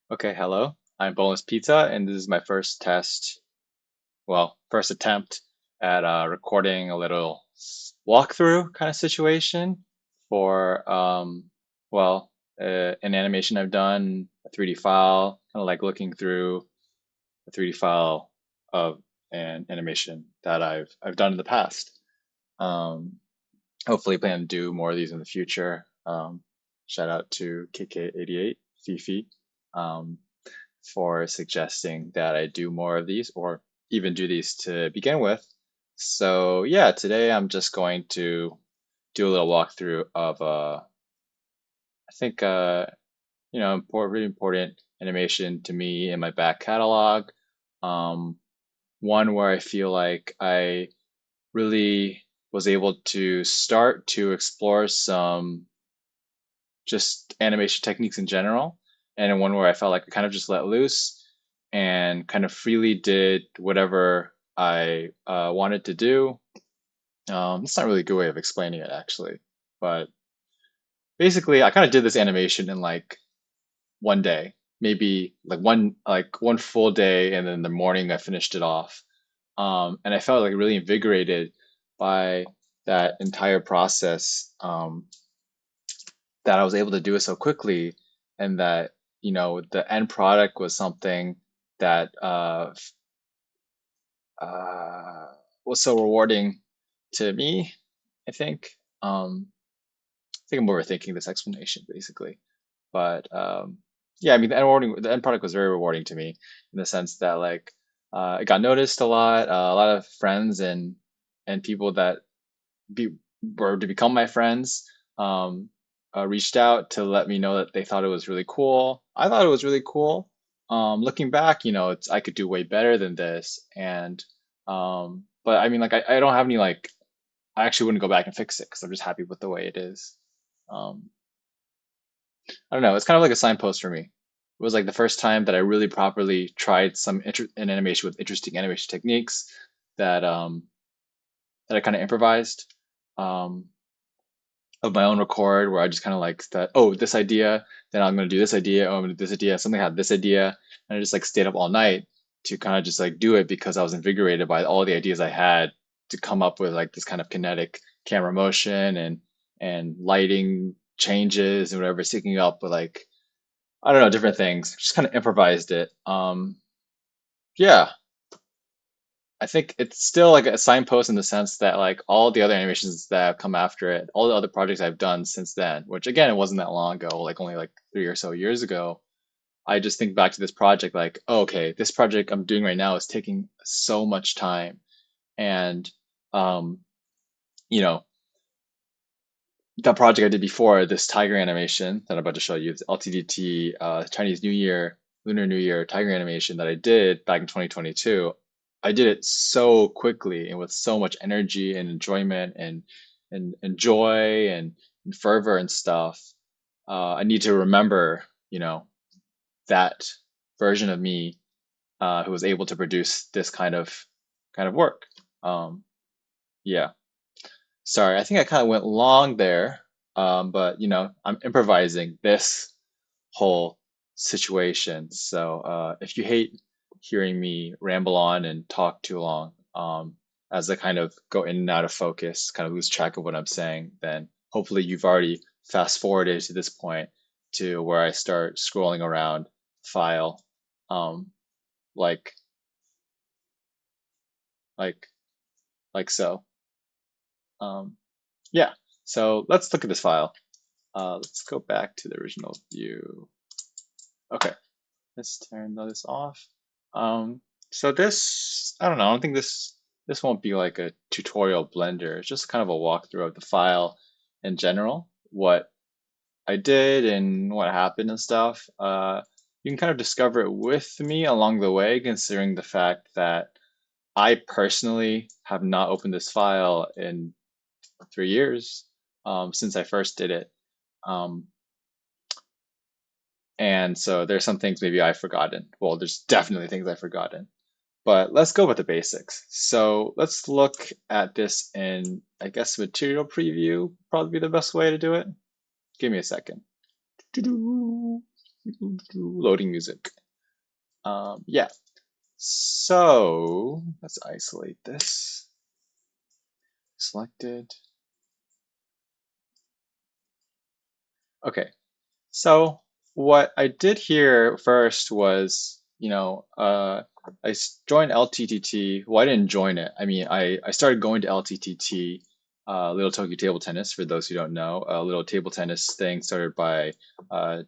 Okay, hello. I'm Boneless Pizza, and this is my first test, first attempt at recording a little walkthrough kind of situation for, an animation I've done, a 3D file, kind of like looking through a 3D file of an animation that I've done in the past. Um, Hopefully, plan to do more of these in the future. Shout out to KK88 Fifi. Um, for suggesting that I do more of these or even do these to begin with. So yeah, today I'm just going to do a little walkthrough of I think really important animation to me in my back catalog. Um, One where I feel like I really was able to start to explore some just animation techniques in general, and one where I felt like I kind of just let loose and kind of freely did whatever I wanted to do. It's not really a good way of explaining it, actually, but basically, I kind of did this animation in like one day, maybe like one full day, and then the morning I finished it off. And I felt like really invigorated by that entire process. That I was able to do it so quickly, and that the end product was something that uh, was so rewarding to me. I think I think I'm overthinking this explanation basically, but yeah, I mean the end product was very rewarding to me in the sense that like it got noticed a lot of friends and people that be were to become my friends reached out to let me know that they thought it was really cool. I thought it was really cool. Looking back, I could do way better than this. And but I mean, like I don't have any like I actually wouldn't go back and fix it because I'm just happy with the way it is. Um, I don't know. It's kind of like a signpost for me. It was like the first time that I really properly tried an animation with interesting animation techniques that that I kind of improvised. Um, of my own record where I just kind of like that, oh, this idea, then I'm going to do this idea, oh, I'm going to do this idea, something had this idea, and I just like stayed up all night to kind of just like do it because I was invigorated by all the ideas I had to come up with like this kind of kinetic camera motion and lighting changes and whatever, syncing up with like I don't know, different things. Just kind of improvised it. Yeah, I think it's still like a signpost in the sense that like all the other animations that have come after it, all the other projects I've done since then, which again, it wasn't that long ago, like only like 3 or so years ago. I just think back to this project like, oh, okay, this project I'm doing right now is taking so much time. And um, you know, that project I did before, this tiger animation that I'm about to show you, this LTTT Chinese New Year, Lunar New Year tiger animation that I did back in 2022. I did it so quickly and with so much energy and enjoyment and joy and fervor and stuff. I need to remember, that version of me who was able to produce this kind of work. Um, yeah. Sorry, I think I kind of went long there, but I'm improvising this whole situation. So if you hate hearing me ramble on and talk too long, as I kind of go in and out of focus, kind of lose track of what I'm saying, then hopefully you've already fast forwarded to this point to where I start scrolling around the file, um, like like like so. Um, yeah. So let's look at this file. Let's go back to the original view. Okay, let's turn this off. Um, so this, I don't know, I don't think this won't be like a tutorial blender. It's just kind of a walkthrough of the file in general, what I did and what happened and stuff. You can kind of discover it with me along the way, considering the fact that I personally have not opened this file in 3 years since I first did it. Um, And so there's some things maybe I've forgotten. Well, there's definitely things I've forgotten. But let's go with the basics. So let's look at this in, I guess, material preview, probably be the best way to do it. Give me a second. Loading music. Yeah. So let's isolate this. Selected. Okay. So what I did here first was, joined LTTT. Well, I didn't join it. I mean, I started going to LTTT, Little Tokyo Table Tennis, for those who don't know, a little table tennis thing started by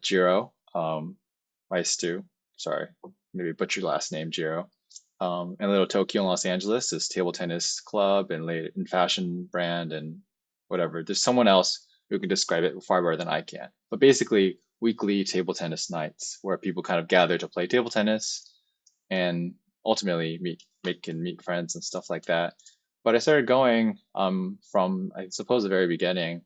Jiro, by Stu. Sorry, maybe butchered last name, Jiro. And Little Tokyo in Los Angeles, this table tennis club and late and fashion brand and whatever. There's someone else who can describe it far better than I can. But basically, weekly table tennis nights where people kind of gather to play table tennis and ultimately meet friends and stuff like that. But I started going from, I suppose, the very beginning,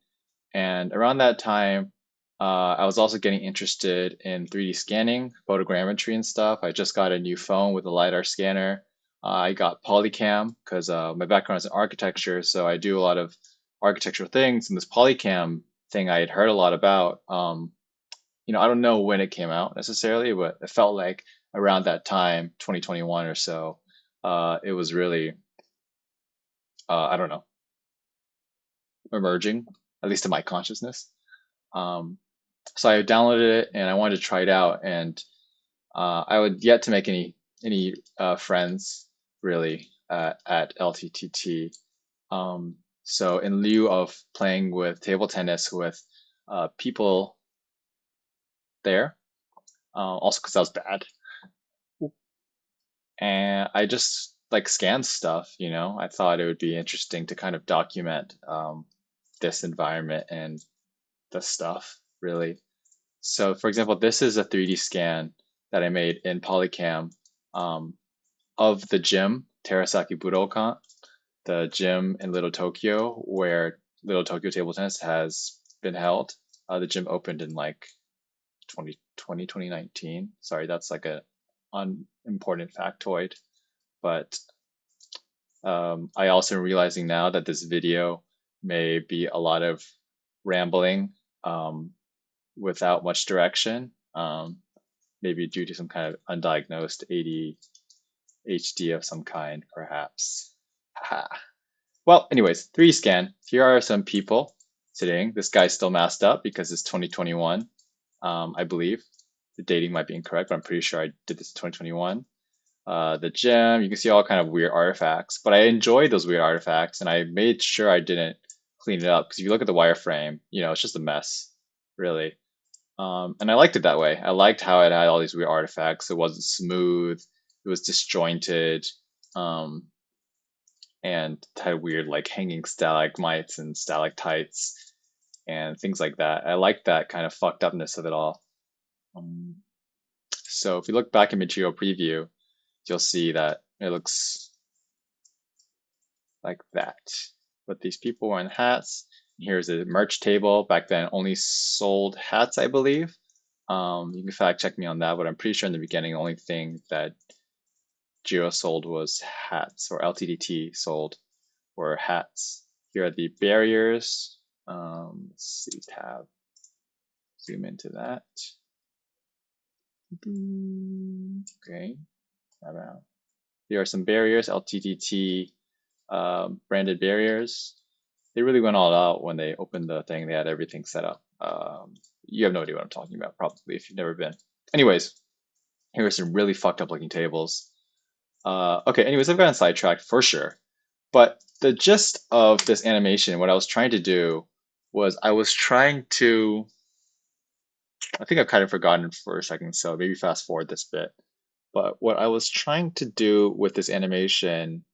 and around that time, I was also getting interested in 3D scanning, photogrammetry and stuff. I just got a new phone with a LiDAR scanner. I got Polycam because my background is in architecture, so I do a lot of architectural things. And this Polycam thing I had heard a lot about. I don't know when it came out necessarily, but it felt like around that time, 2021 or so, it was really, I don't know, emerging, at least in my consciousness. Um, so I downloaded it and I wanted to try it out, and I would yet to make any friends really at LTTT. So in lieu of playing with table tennis with people there, also because I was bad, and I just like scanned stuff. I thought it would be interesting to kind of document this environment and the stuff really. So, for example, this is a 3D scan that I made in Polycam um, of the gym, Terasaki Budokan, the gym in Little Tokyo, where Little Tokyo Table Tennis has been held. The gym opened in like 2020, 2019. Sorry, that's like a unimportant factoid. But I also am realizing now that this video may be a lot of rambling without much direction. Maybe due to some kind of undiagnosed ADHD of some kind, perhaps. Well, anyways, 3D scan. Here are some people sitting. This guy's still masked up because it's 2021, I believe. The dating might be incorrect, but I'm pretty sure I did this in 2021. The gym, you can see all kind of weird artifacts, but I enjoyed those weird artifacts, and I made sure I didn't clean it up because if you look at the wireframe, it's just a mess, really. And I liked it that way. I liked how it had all these weird artifacts. It wasn't smooth. It was disjointed, um, and had weird like hanging stalagmites and stalactites and things like that. I liked that kind of fucked upness of it all. Um, so if you look back in Material Preview, you'll see that it looks like that. But these people wearing hats. Here's a merch table. Back then, only sold hats, I believe. You can fact check me on that, but I'm pretty sure in the beginning, the only thing that Jiro sold was hats, or LTTT sold were hats. Here are the barriers. Let's see, tab, zoom into that. Okay, here are some barriers, LTTT branded barriers. They really went all out when they opened the thing. They had everything set up. You have no idea what I'm talking about, probably, if you've never been. Anyways, here are some really fucked up looking tables. Okay, anyways, I've gotten sidetracked for sure. But the gist of this animation, what I was trying to do was I was trying to, I think I've kind of forgotten for a second, so maybe fast forward this bit. But what I was trying to do with this animation,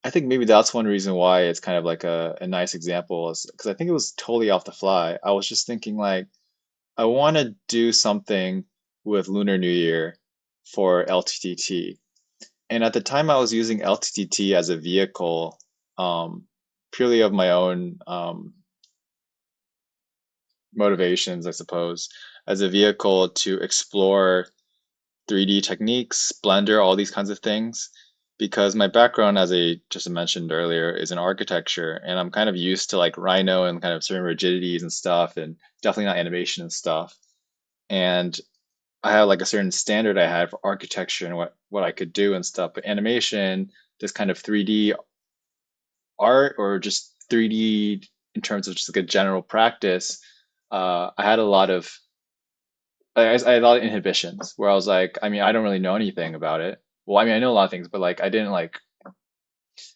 I think maybe that's one reason why it's kind of like a nice example is because I think it was totally off the fly. I was just thinking like I want to do something with Lunar New Year for LTTT. And at the time I was using LTTT as a vehicle, purely of my own motivations, I suppose, as a vehicle to explore 3D techniques, Blender, all these kinds of things. because my background, as I just mentioned earlier, is in architecture, and I'm kind of used to like Rhino and kind of certain rigidities and stuff, and definitely not animation and stuff. And I had like a certain standard I had for architecture and what I could do and stuff. But animation, this kind of 3D art or just 3D in terms of just like a general practice, I had a lot of I had a lot of inhibitions where I was like, I mean, I don't really know anything about it. Well, I mean, I know a lot of things, but like I didn't like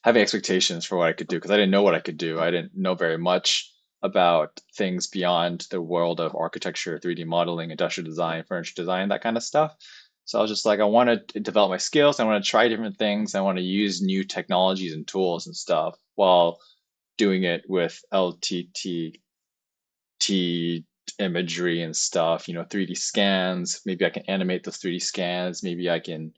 have expectations for what I could do because I didn't know what I could do. I didn't know very much about things beyond the world of architecture, 3D modeling, industrial design, furniture design, that kind of stuff. So I was just like, I want to develop my skills. I want to try different things. I want to use new technologies and tools and stuff while doing it with LTTT imagery and stuff, 3D scans. Maybe I can animate those 3D scans. Maybe I can,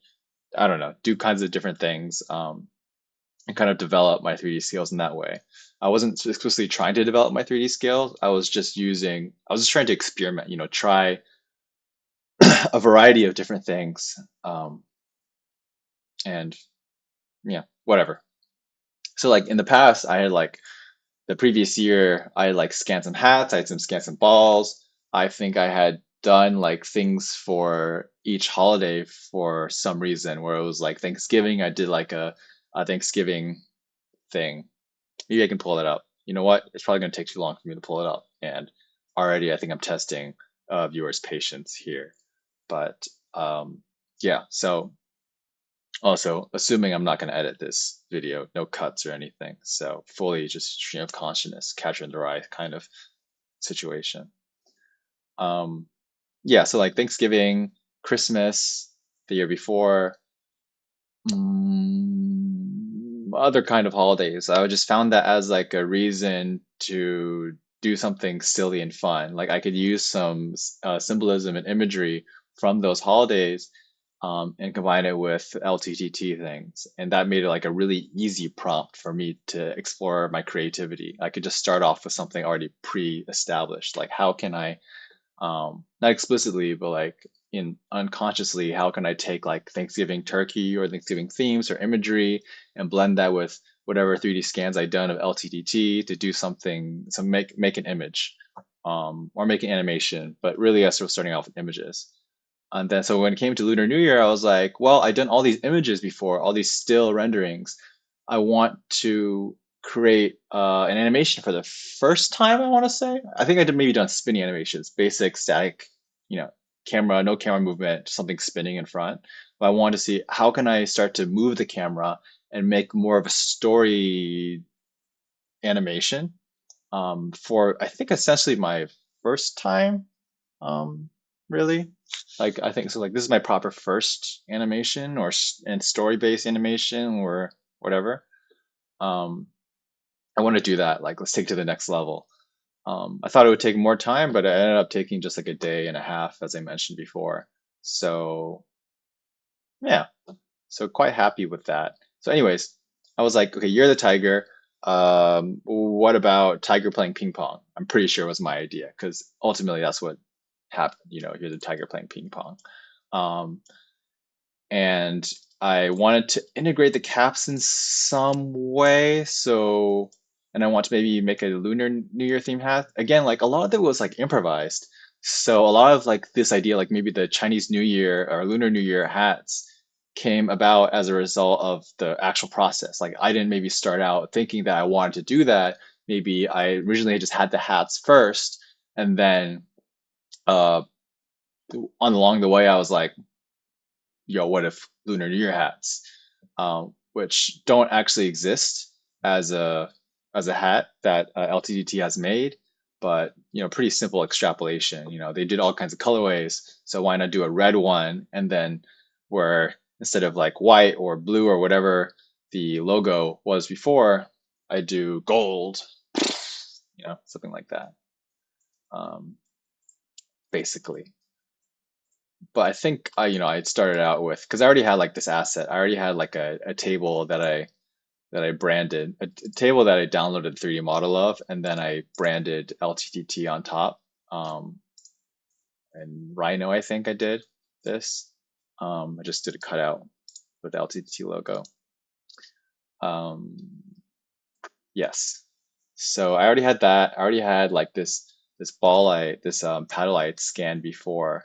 I don't know, do kinds of different things. And kind of develop my 3D skills in that way. I wasn't explicitly trying to develop my 3D skills. I was just trying to experiment, try a variety of different things. And yeah, whatever. So like in the past, I had like the previous year, I had like scanned some hats, I had some scanned some balls. I think I had done like things for each holiday for some reason, where it was like Thanksgiving, I did like a Thanksgiving thing. Maybe I can pull it up. You know what? It's probably going to take too long for me to pull it up. And already I think I'm testing viewers' patience here. But yeah, so also assuming I'm not going to edit this video, no cuts or anything. So fully just stream of consciousness, catcher in the rye kind of situation. Um, yeah, so like Thanksgiving, Christmas, the year before, other kind of holidays. I just found that as like a reason to do something silly and fun. Like I could use some symbolism and imagery from those holidays, and combine it with LTTT things, and that made it like a really easy prompt for me to explore my creativity. I could just start off with something already pre-established. Like how can I not explicitly, but like in unconsciously, how can I take like Thanksgiving turkey or Thanksgiving themes or imagery and blend that with whatever 3D scans I've done of LTTT to do something, some make an image, or make an animation, but really I was starting off with images. And then, so when it came to Lunar New Year, I was like, well, I've done all these images before, all these still renderings. I want to create an animation for the first time, I want to say. I think I did maybe done spinning animations, basic static, you know, camera, no camera movement, something spinning in front. But I wanted to see how can I start to move the camera and make more of a story animation, for I think essentially my first time, um, really. Like I think so. Like this is my proper first animation or and story-based animation or whatever. Um, I want to do that. Like let's take it to the next level. I thought it would take more time, but it ended up taking just like a day and a half, as I mentioned before. So yeah, so quite happy with that. So anyways, I was like, okay, you're the tiger. What about tiger playing ping pong? I'm pretty sure it was my idea because ultimately that's what happened. You're the tiger playing ping pong. Um, and I wanted to integrate the caps in some way. So, and I want to maybe make a Lunar New Year theme hat. Again, like a lot of it was like improvised. So a lot of like this idea, like maybe the Chinese New Year or Lunar New Year hats came about as a result of the actual process. Like I didn't maybe start out thinking that I wanted to do that. Maybe I originally just had the hats first, and then uh, along the way, I was like, yo, what if Lunar New Year hats, which don't actually exist as a hat that LTTT has made, but pretty simple extrapolation. They did all kinds of colorways, so why not do a red one and then where instead of like white or blue or whatever the logo was before, I do gold, something like that, um, basically. But I think I started out with because I already had like this asset. I already had like a table that I branded, a table that I downloaded 3D model of, and then I branded LTTT on top. And Rhino, I think I did this. I just did a cutout with the LTTT logo. Um, yes. So I already had that. I already had like this ball light, this paddle light scanned before,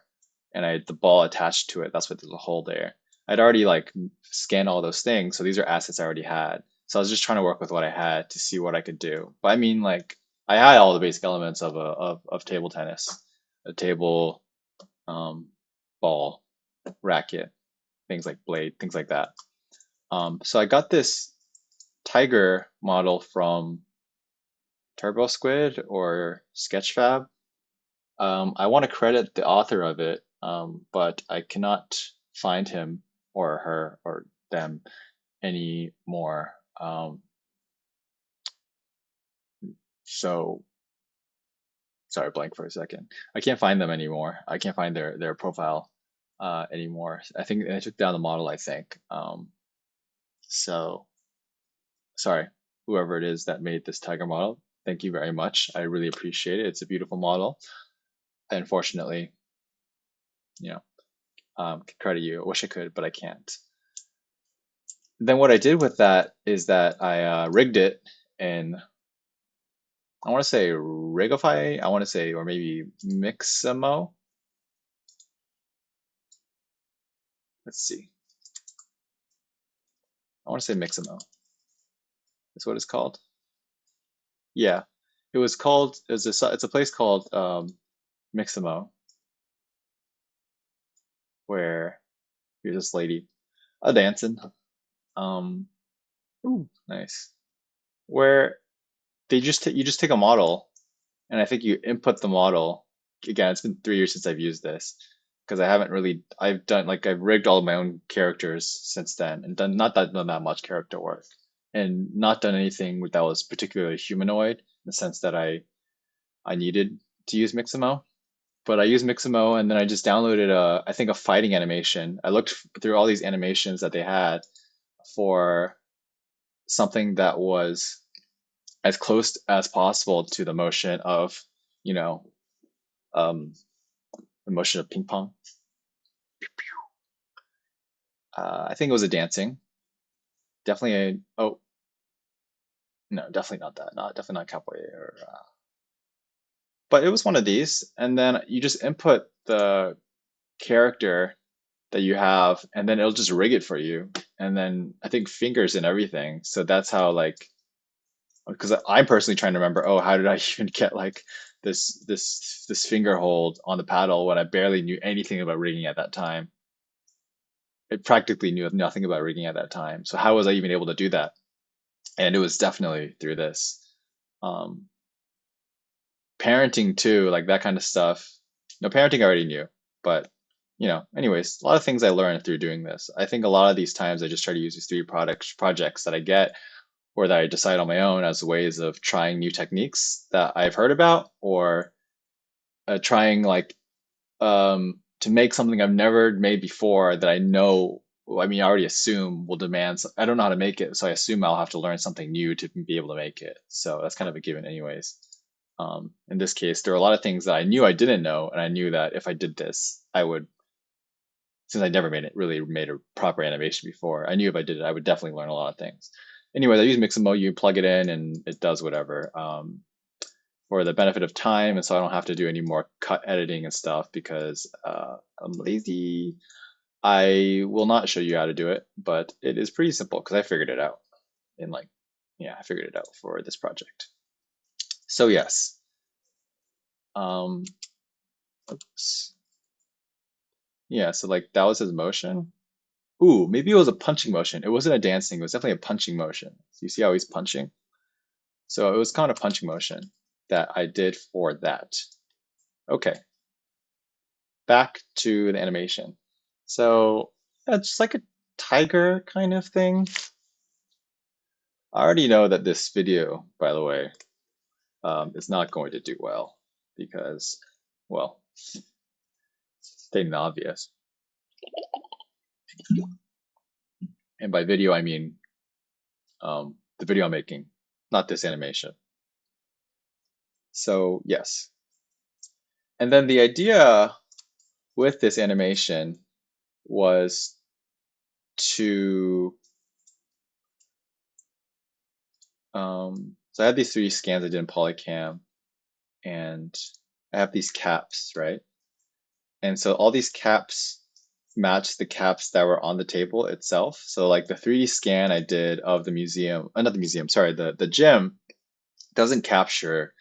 and I had the ball attached to it. That's what there's a hole there. I'd already like scanned all those things, so these are assets I already had. So I was just trying to work with what I had to see what I could do. But I mean, like I had all the basic elements of of table tennis, a table, um, ball, racket, things like blade, things like that. So I got this tiger model from Turbo Squid or Sketchfab. I want to credit the author of it, but I cannot find him or her or them anymore. So sorry, blank for a second. I can't find them anymore. I can't find their profile anymore. I think I took down the model, I think. So sorry, whoever it is that made this tiger model. Thank you very much. I really appreciate it. It's a beautiful model. Unfortunately, you know, could credit you. I wish I could, but I can't. Then what I did with that is that I rigged it in, I want to say Rigify, I want to say, or maybe Mixamo. Let's see. I want to say Mixamo. That's what it's called. Yeah, it was called. It's a place called Mixamo where here's this lady a dancing. Um, ooh, nice. Where you just take a model, and I think you input the model. Again, it's been 3 years since I've used this because I haven't really. I've done like I've rigged all of my own characters since then, and done that much character work, and not done anything that was particularly humanoid in the sense that I needed to use Mixamo. But I used Mixamo, and then I just downloaded I think a fighting animation. I looked through all these animations that they had for something that was as close as possible to the motion of, you know, um, the motion of ping pong. I think it was a dancing. Definitely a, oh, no, definitely not that. Not definitely not capoeira. But it was one of these, and then you just input the character that you have, and then it'll just rig it for you. And then I think fingers and everything. So that's how like, because I'm personally trying to remember, oh, how did I even get like this finger hold on the paddle when I barely knew anything about rigging at that time. I practically knew nothing about rigging at that time. So how was I even able to do that? And it was definitely through this. Um, Parenting too, like that kind of stuff. No, parenting I already knew, but anyways, a lot of things I learned through doing this. I think a lot of these times I just try to use these three projects that I get or that I decide on my own as ways of trying new techniques that I've heard about or trying like to make something I've never made before that I know, I mean, I already assume will demand, I don't know how to make it, so I assume I'll have to learn something new to be able to make it. So that's kind of a given anyways. In this case, there are a lot of things that I knew I didn't know, and I knew that if I did this, I would, since I never really made a proper animation before, I knew if I did it, I would definitely learn a lot of things. Anyway, I use Mixamo, you plug it in and it does whatever. For the benefit of time, and so I don't have to do any more cut editing and stuff because I'm lazy. I will not show you how to do it, but it is pretty simple because I figured it out in like, yeah, I figured it out for this project. So yes, um, oops. Yeah, so like that was his motion. Ooh, maybe it was a punching motion. It wasn't a dancing, it was definitely a punching motion. So you see how he's punching? So it was kind of a punching motion that I did for that. Okay, back to the animation. So yeah, it's like a tiger kind of thing. I already know that this video, by the way, is not going to do well because, well, stating the obvious. And by video, I mean the video I'm making, not this animation. So yes. And then the idea with this animation was to So I have these 3D scans I did in Polycam, and I have these caps, right? And so all these caps match the caps that were on the table itself. So like the 3D scan I did of the museum, not the museum, sorry, the gym doesn't capture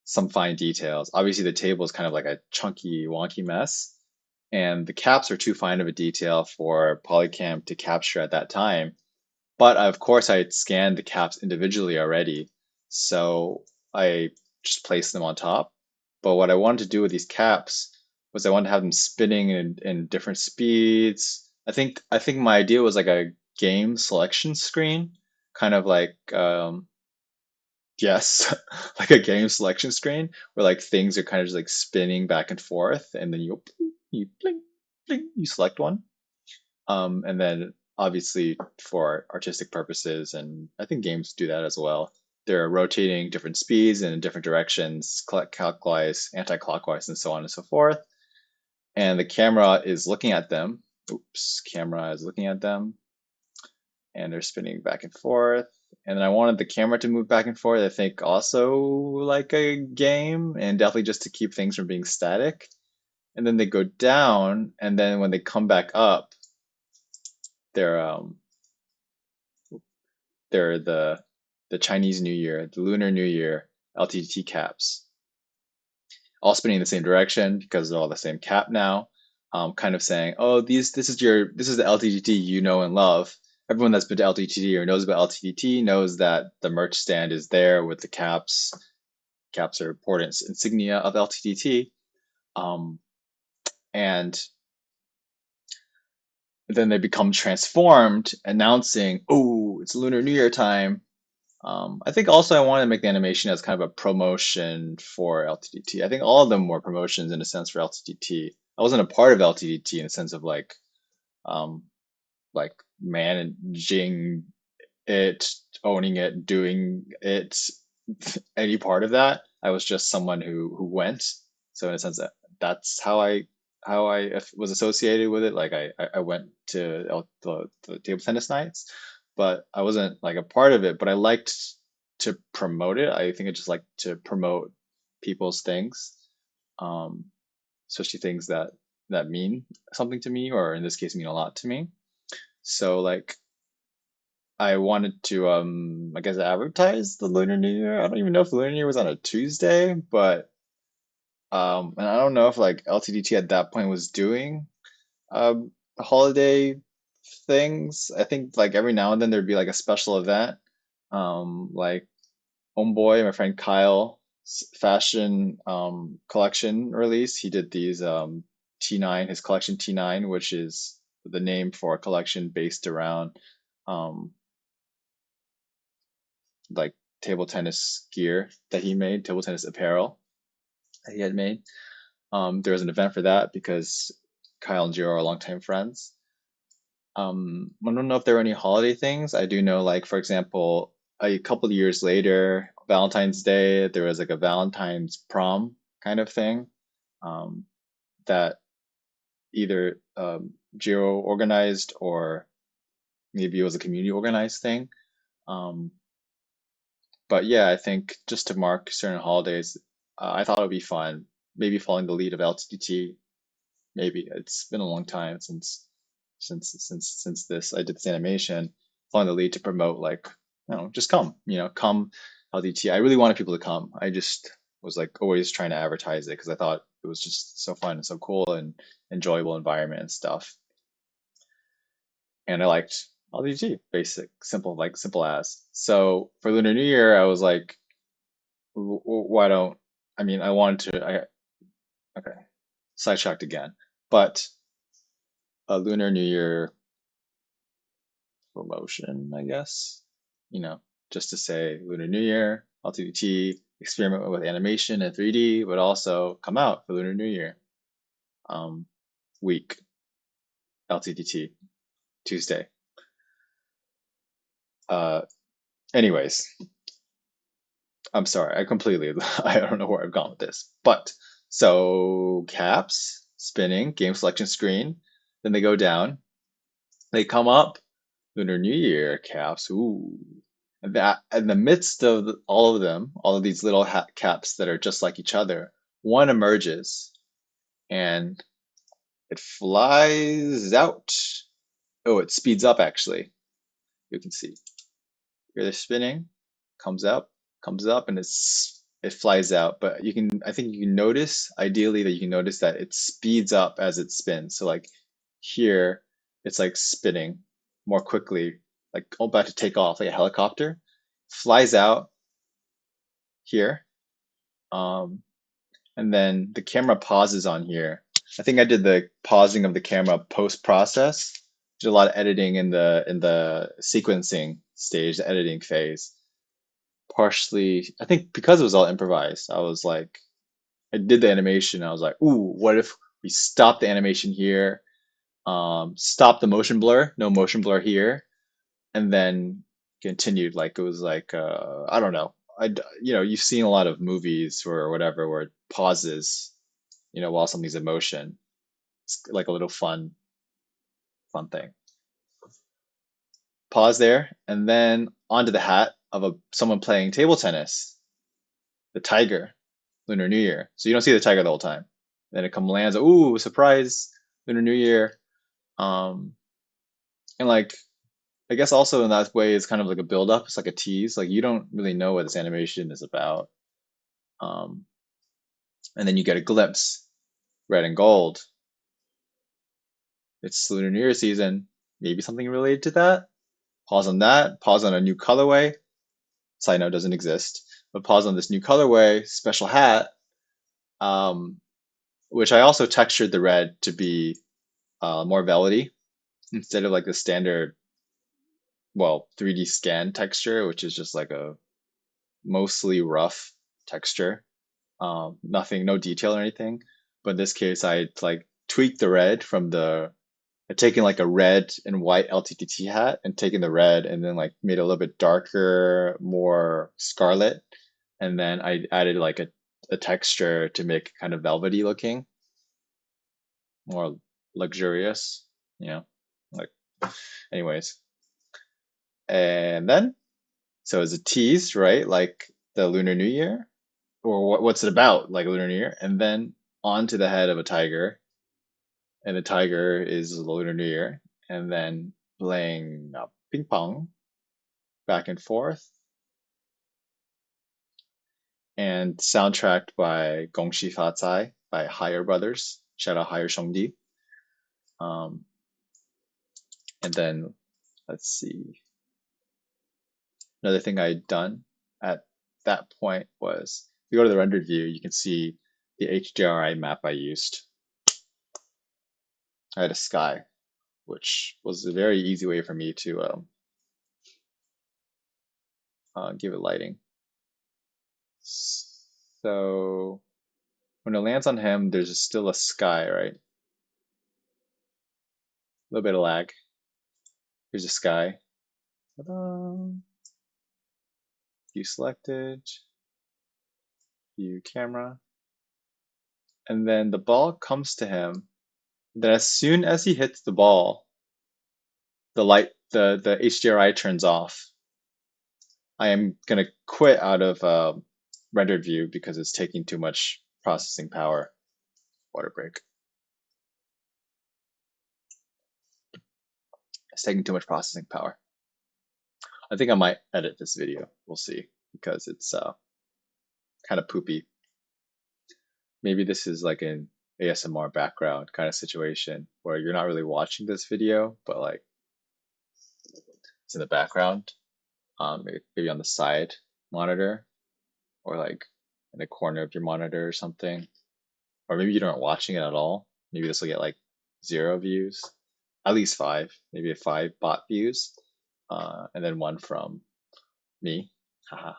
some fine details. Obviously, the table is kind of like a chunky, wonky mess, and the caps are too fine of a detail for Polycam to capture at that time. But of course, I had scanned the caps individually already, so I just placed them on top. But what I wanted to do with these caps was I wanted to have them spinning in different speeds. I think my idea was like a game selection screen, kind of like yes, like a game selection screen where like things are kind of just like spinning back and forth, and then you bling, bling, you select one. And then obviously for artistic purposes, and I think games do that as well. They're rotating different speeds and in different directions, clockwise, anti-clockwise, and so on and so forth. And the camera is looking at them. Oops, camera is looking at them, and they're spinning back and forth. And then I wanted the camera to move back and forth, I think also like a game, and definitely just to keep things from being static. And then they go down, and then when they come back up, they're they're the Chinese New Year, the Lunar New Year LTTT caps, all spinning in the same direction because they're all the same cap now. Kind of saying, oh, this is the LTTT you know and love. Everyone that's been to LTTT or knows about LTTT knows that the merch stand is there with the caps. Caps are important insignia of LTTT. Um, and then they become transformed, announcing, "Oh, it's Lunar New Year time." I think also I wanted to make the animation as kind of a promotion for LTTT. I think all of them were promotions in a sense for LTTT. I wasn't a part of LTTT in the sense of um, like managing it, owning it, doing it, any part of that. I was just someone who went. So in a sense that that's how I was associated with it. Like I went to the table tennis nights, but I wasn't like a part of it. But I liked to promote it. I think I just like to promote people's things, um, especially things that mean something to me, or in this case, mean a lot to me. So like I wanted to I guess advertise the Lunar New Year. I don't even know if the Lunar New Year was on a Tuesday, but and I don't know if like LTDT at that point was doing holiday things. I think like every now and then there'd be like a special event. Like Homeboy, my friend Kyle fashion collection release. He did these T9, his collection T9, which is the name for a collection based around um like table tennis gear that he made, table tennis apparel that he had made. There was an event for that because Kyle and Jiro are longtime friends. I don't know if there were any holiday things. I do know, like for example, a couple of years later, Valentine's Day, there was like a Valentine's prom kind of thing um, that either Jiro organized or maybe it was a community organized thing. Um, But yeah, I think just to mark certain holidays, I thought it would be fun. Maybe following the lead of LTT. Maybe it's been a long time since this I did this animation. Following the lead to promote like, just come, come LTT. I really wanted people to come. I just was like always trying to advertise it because I thought it was just so fun and so cool and enjoyable environment and stuff. And I liked LTT, basic, simple, like simple as. So for Lunar New Year, I was like, why don't I mean I wanted to okay, sidetracked again, but a Lunar New Year promotion, I guess, you know, just to say Lunar New Year, LTT, experiment with animation and 3D, but also come out for Lunar New Year um, week, LTTT, Tuesday. Uh, anyways, I'm sorry, I completely, I don't know where I've gone with this, but so caps, spinning, game selection screen, then they go down, they come up, Lunar New Year caps. Ooh. And that in the midst of all of them, all of these little hat caps that are just like each other, one emerges and it flies out. Oh, it speeds up actually. You can see here they're spinning, comes up, and it flies out. But I think you can notice, ideally, that you can notice that it speeds up as it spins. So like here, it's like spinning more quickly, like about to take off, like a helicopter, flies out here, um, and then the camera pauses on here. I think I did the pausing of the camera post process. Did a lot of editing in the sequencing stage, the editing phase. Partially, I think because it was all improvised, I was like, I did the animation. I was like, ooh, what if we stop the animation here, stop the motion blur, no motion blur here, and then continued. Like it was like, I don't know. You've seen a lot of movies or whatever where it pauses, while something's in motion. It's like a little fun thing. Pause there, and then onto the hat of someone playing table tennis, the tiger, Lunar New Year. So you don't see the tiger the whole time. Then it lands. Ooh, surprise! Lunar New Year. Um, and like I guess also in that way, it's kind of like a build up. It's like a tease. Like you don't really know what this animation is about. Um, and then you get a glimpse, red and gold. It's Lunar New Year season. Maybe something related to that. Pause on that. Pause on a new colorway. Side note, doesn't exist. But pause on this new colorway, special hat, um, which I also textured the red to be more velvety instead of like the standard, well, 3D scan texture, which is just like a mostly rough texture. Nothing, no detail or anything. But in this case, I like tweaked the red from I'd taken like a red and white LTTT hat and taken the red and then like made it a little bit darker, more scarlet. And then I added like a texture to make it kind of velvety looking, more luxurious, you know, like, anyways. And then, so it's a tease, right? Like the Lunar New Year, or what's it about, like Lunar New Year? And then onto the head of a tiger, and the tiger is the Lunar New Year, and then playing ping pong back and forth, and soundtracked by Gongxi Fa Cai by Higher Brothers. Shout out Higher Shongdi. Um, and then let's see. Another thing I'd done at that point was, if you go to the rendered view, you can see the HDRI map I used. I had a sky, which was a very easy way for me to give it lighting. So when it lands on him, there's still a sky, right? A little bit of lag. Here's a sky. Ta-da! View selected, view camera. And then the ball comes to him. Then as soon as he hits the ball, the HDRI turns off. I am gonna quit out of rendered view because it's taking too much processing power. Water break. It's taking too much processing power. I think I might edit this video. We'll see, because it's kind of poopy. Maybe this is like an ASMR background kind of situation where you're not really watching this video, but like it's in the background, maybe on the side monitor, or like in the corner of your monitor or something. Or maybe you aren't watching it at all. Maybe this will get like 0 views, at least 5, maybe 5 bot views, and then 1 from me. Haha,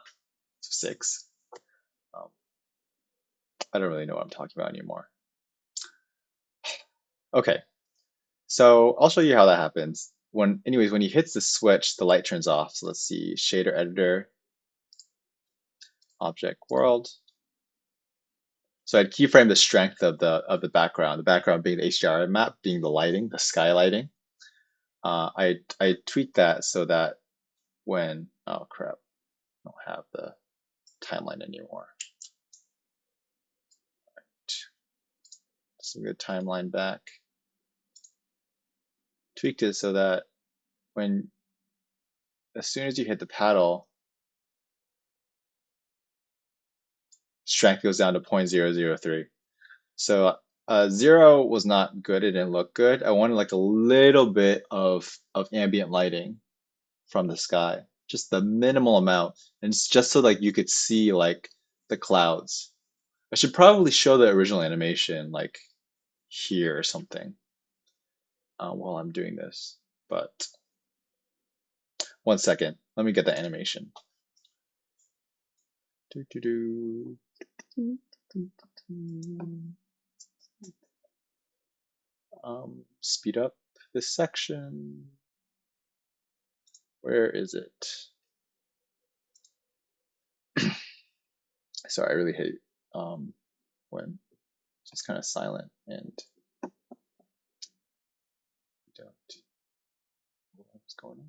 6. Um, I don't really know what I'm talking about anymore. Okay, so I'll show you how that happens. Anyways, when he hits the switch, the light turns off. So let's see, shader editor, object world. So I'd keyframe the strength of the background being the HDR map, being the lighting, the sky lighting. I tweaked that so that when, oh crap, I don't have the timeline anymore. So we get timeline back. Tweaked it so that when, as soon as you hit the paddle, strength goes down to 0.003. So 0 was not good. It didn't look good. I wanted like a little bit of ambient lighting from the sky, just the minimal amount, and it's just so like you could see like the clouds. I should probably show the original animation like here or something while I'm doing this. But 1 second, let me get the animation. Speed up this section. Where is it? Sorry, I really hate when it's kind of silent and don't know what's going on.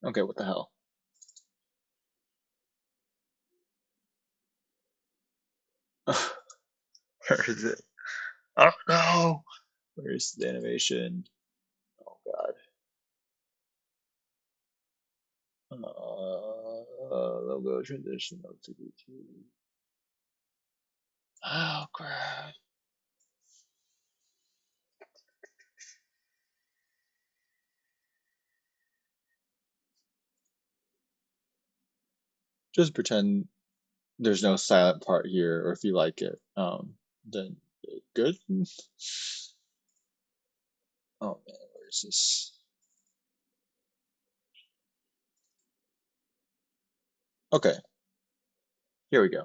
Okay, what the hell? Where is it? Oh no! Where's the animation? Oh god. Logo transition LTTT. Oh crap. Just pretend there's no silent part here, or if you like it, then good. Oh man, where is this? Okay, here we go.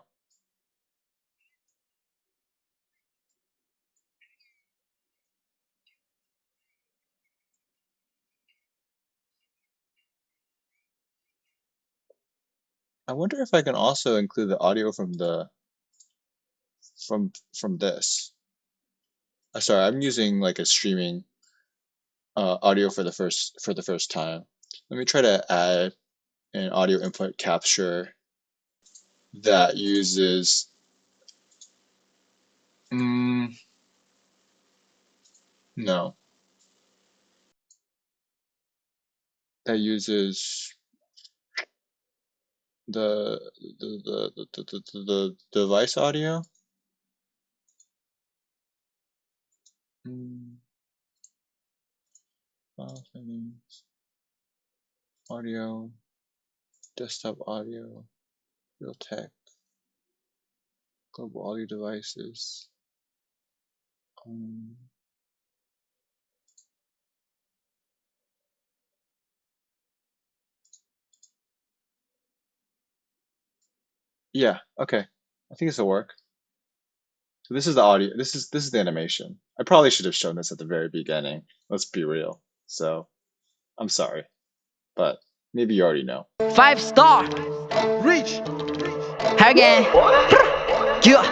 I wonder if I can also include the audio from the from this. Sorry, I'm using like a streaming audio for the first time. Let me try to add an audio input capture that uses no, that uses the the device audio. File settings, audio, desktop audio, Realtek, global audio devices. Yeah, okay. I think this will work. So this is the audio. This is the animation. I probably should have shown this at the very beginning. Let's be real. So I'm sorry, but maybe you already know. 5 star reach again yeah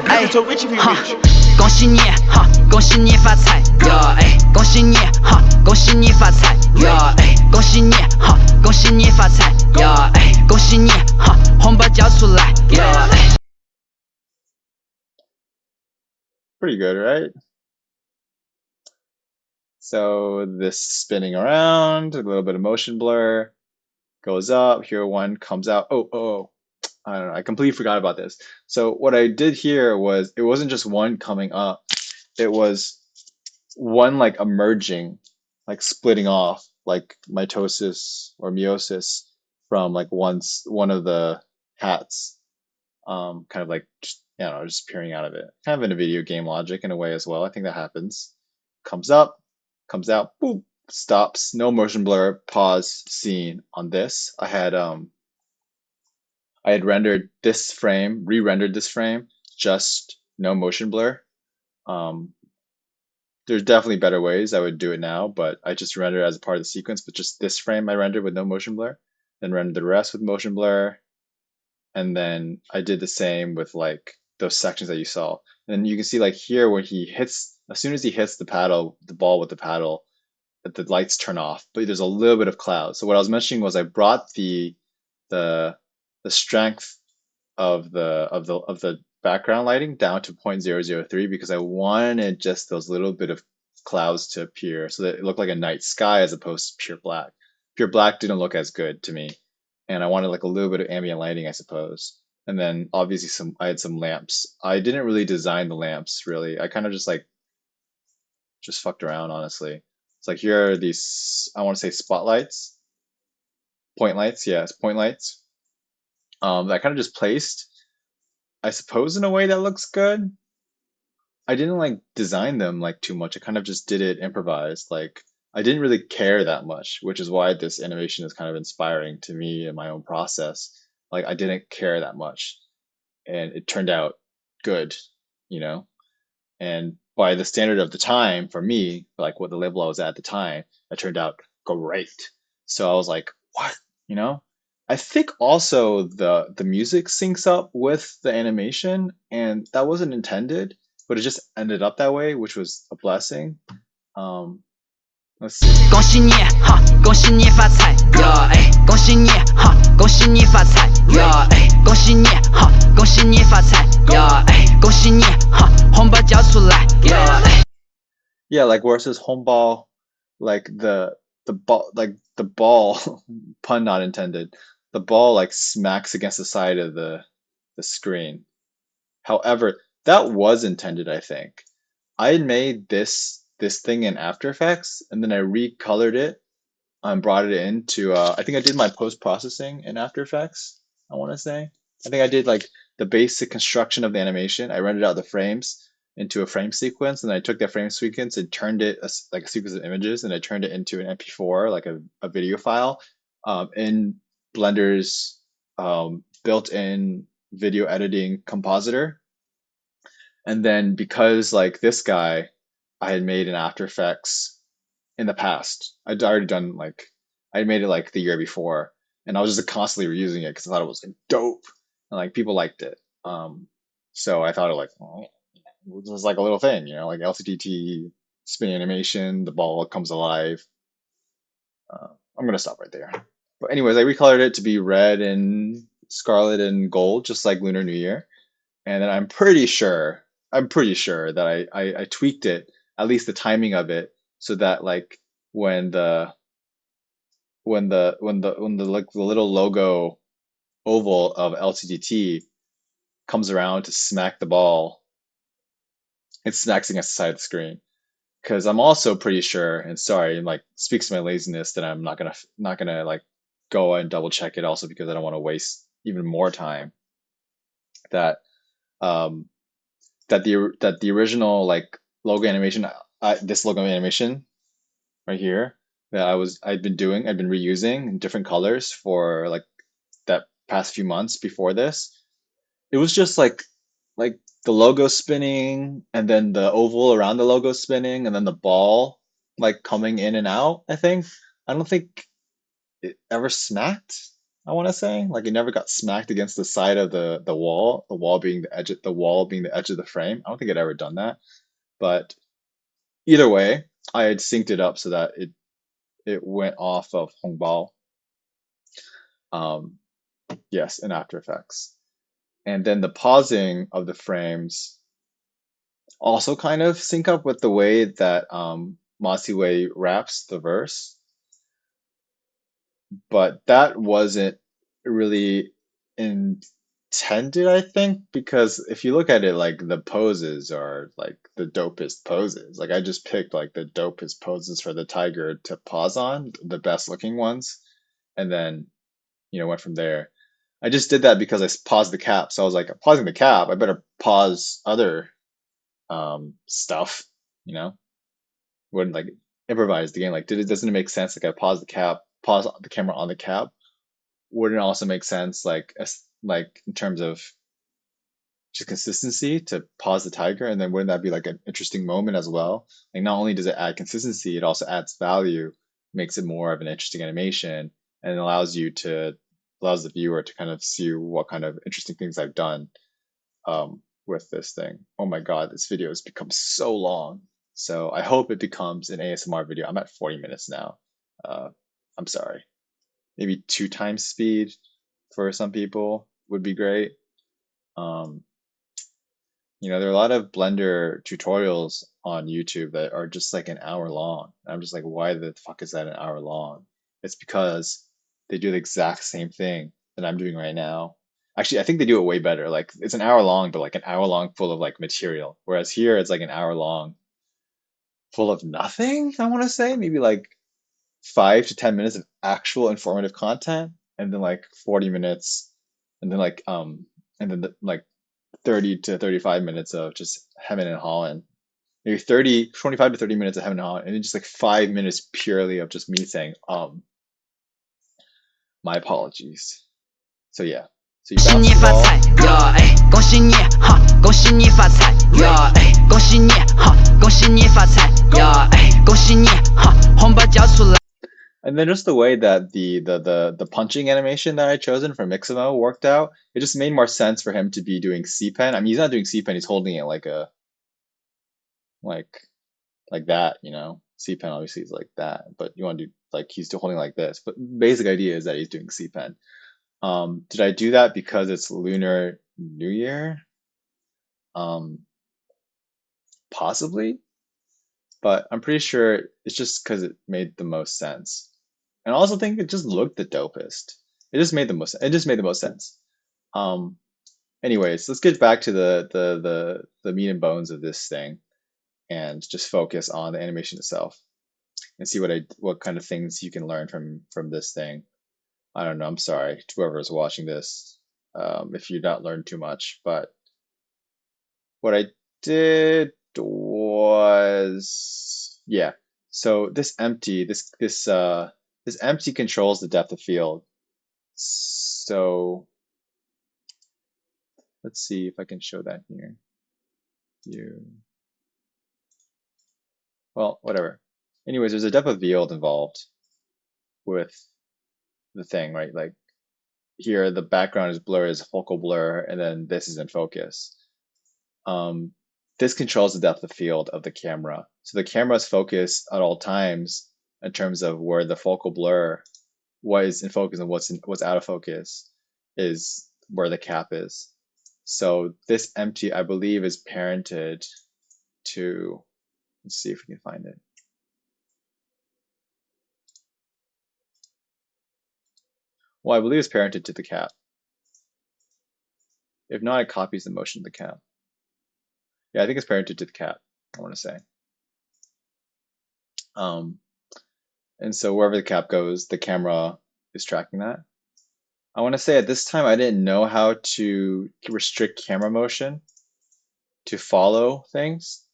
哎哈恭喜你哈恭喜你发财呀哎恭喜你哈恭喜你发财呀哎恭喜你哈恭喜你发财呀哎恭喜你哈红包交出来呀哎 Pretty good, right? So this spinning around, a little bit of motion blur, goes up. Here one comes out. Oh, I don't know. I completely forgot about this. So what I did here was it wasn't just one coming up. It was one like emerging, like splitting off, like mitosis or meiosis from like one of the hats, kind of like just, I don't know, just appearing out of it. Kind of in a video game logic in a way as well. I think that happens. Comes up, comes out, boop, stops. No motion blur. Pause. Scene on this. I had rendered this frame, re-rendered this frame, just no motion blur. Um, there's definitely better ways I would do it now, but I just rendered it as a part of the sequence. But just this frame I rendered with no motion blur, then rendered the rest with motion blur. And then I did the same with like those sections that you saw. And you can see like here when he hits, as soon as he hits the paddle, the ball with the paddle, that the lights turn off, but there's a little bit of cloud. So what I was mentioning was I brought the the strength of the background lighting down to 0.003 because I wanted just those little bit of clouds to appear so that it looked like a night sky as opposed to pure black. Pure black didn't look as good to me, and I wanted like a little bit of ambient lighting, I suppose. And then obviously I had some lamps. I didn't really design the lamps really. I kind of just fucked around honestly. It's like here are these, I want to say spotlights, point lights, yes, point lights. That I kind of just placed, I suppose, in a way that looks good. I didn't like design them like too much. I kind of just did it improvised. Like I didn't really care that much, which is why this animation is kind of inspiring to me in my own process. Like I didn't care that much, and it turned out good, you know? And by the standard of the time for me, like what the label I was at the time, it turned out great. So I was like, what? You know? I think also the music syncs up with the animation, and that wasn't intended, but it just ended up that way, which was a blessing. Um, let's see. 恭喜你哈，恭喜你发财呀！哎，恭喜你哈，恭喜你发财呀！哎，恭喜你哈，恭喜你发财呀！哎，恭喜你哈，红包交出来呀！哎。Yeah, like where it says home ball, like the ball, like the ball, pun not intended. The ball like smacks against the side of the screen. However, that was intended, I think. I had made this thing in After Effects, and then I recolored it and brought it into. I think I did my post processing in After Effects. I want to say. I think I did like the basic construction of the animation. I rendered out the frames into a frame sequence, and I took that frame sequence and turned it like a sequence of images, and I turned it into an MP4, like a video file, in Blender's built-in video editing compositor. And then because like this guy, I had made in After Effects in the past. I'd already done like I made it like the year before, and I was just constantly reusing it because I thought it was like dope, and like people liked it. So I thought it like oh, it was like a little thing, like LTTT spin animation. The ball comes alive. I'm gonna stop right there. But anyways, I recolored it to be red and scarlet and gold, just like Lunar New Year. And then I'm pretty sure that I tweaked it, at least the timing of it, so that like when the like the little logo oval of LTTT comes around to smack the ball, it smacks against the side of the screen. Because I'm also pretty sure, and sorry, like speaks to my laziness that I'm not gonna like go and double check it. Also because I don't want to waste even more time. That um that the original like logo animation, this logo animation right here that I'd been reusing in different colors for like that past few months before this. It was just like the logo spinning and then the oval around the logo spinning and then the ball like coming in and out, I think. I don't think it ever smacked, I want to say. Like it never got smacked against the side of the wall being the wall being the edge of the frame. I don't think it ever done that. But either way, I had synced it up so that it went off of Hongbao. Um, yes, in After Effects. And then the pausing of the frames also kind of sync up with the way that Masiwei raps the verse, but that wasn't really intended, I think, because if you look at it, like the poses are like the dopest poses. Like I just picked like the dopest poses for the tiger to pause on, the best looking ones, and then went from there. I just did that because I paused the cap, so I was like, pausing the cap, I better pause other stuff, you know, wouldn't like improvise the game. Like, doesn't it make sense? Like, I pause the camera on the cap. Wouldn't it also make sense, like, like in terms of just consistency, to pause the tiger, and then wouldn't that be like an interesting moment as well? Like, not only does it add consistency, it also adds value, makes it more of an interesting animation, and it allows you to allows the viewer to kind of see what kind of interesting things I've done with this thing. Oh my God, this video has become so long. So I hope it becomes an ASMR video. I'm at 40 minutes now. I'm sorry. Maybe 2 times speed for some people would be great. Um, there are a lot of Blender tutorials on YouTube that are just like an hour long. I'm just like, why the fuck is that an hour long? It's because they do the exact same thing that I'm doing right now. Actually, I think they do it way better. Like it's an hour long, but like an hour long full of like material. Whereas here it's like an hour long full of nothing, I want to say. Maybe like 5 to 10 minutes of actual informative content, and then like 40 minutes, and then like 30 to 35 minutes of just hemming and hawing. Maybe 25 to 30 minutes of hemming and hawing, and then just like 5 minutes purely of just me saying, my apologies. So yeah. So you bounce the ball. 恭喜你，哈，恭喜你发财，呀，哎，恭喜你，哈，恭喜你发财，呀，哎，恭喜你，哈，红包交出来。 And then just the way that the punching animation that I chosen for Mixamo worked out, it just made more sense for him to be doing C-pen. I mean, he's not doing C-pen; he's holding it like a like that, C-pen obviously is like that, but you want to do like he's still holding like this. But basic idea is that he's doing C-pen. Did I do that because it's Lunar New Year? Possibly, but I'm pretty sure it's just because it made the most sense. And I also think it just looked the dopest. It just made the most sense. Um, Anyways, let's get back to the meat and bones of this thing and just focus on the animation itself and see what kind of things you can learn from this thing. I don't know. I'm sorry to whoever is watching this, if you not learned too much, but what I did was, yeah. So this empty controls the depth of field. So let's see if I can show that here. Well, whatever. Anyways, there's a depth of field involved with the thing, right? Like here, the background is blur, is focal blur, and then this is in focus. Um, this controls the depth of field of the camera. So the camera's focus at all times in terms of where the focal blur, what is in focus and what's out of focus, is where the cap is. So this empty, I believe, is parented to, let's see if we can find it. Well, I believe it's parented to the cap. If not, it copies the motion of the cap. Yeah, I think it's parented to the cap, I want to say. And so wherever the cap goes, the camera is tracking that. I want to say at this time, I didn't know how to restrict camera motion to follow things.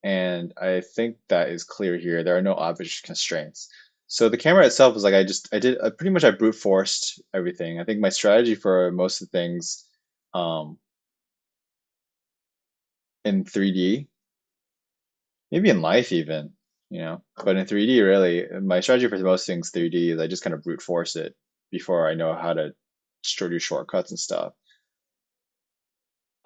And I think that is clear here. There are no obvious constraints. So the camera itself was like, I brute forced everything. I think my strategy for most of the things in 3D, maybe in life even, but in 3D, really, my strategy for most things 3D is I just kind of brute force it before I know how to do shortcuts and stuff.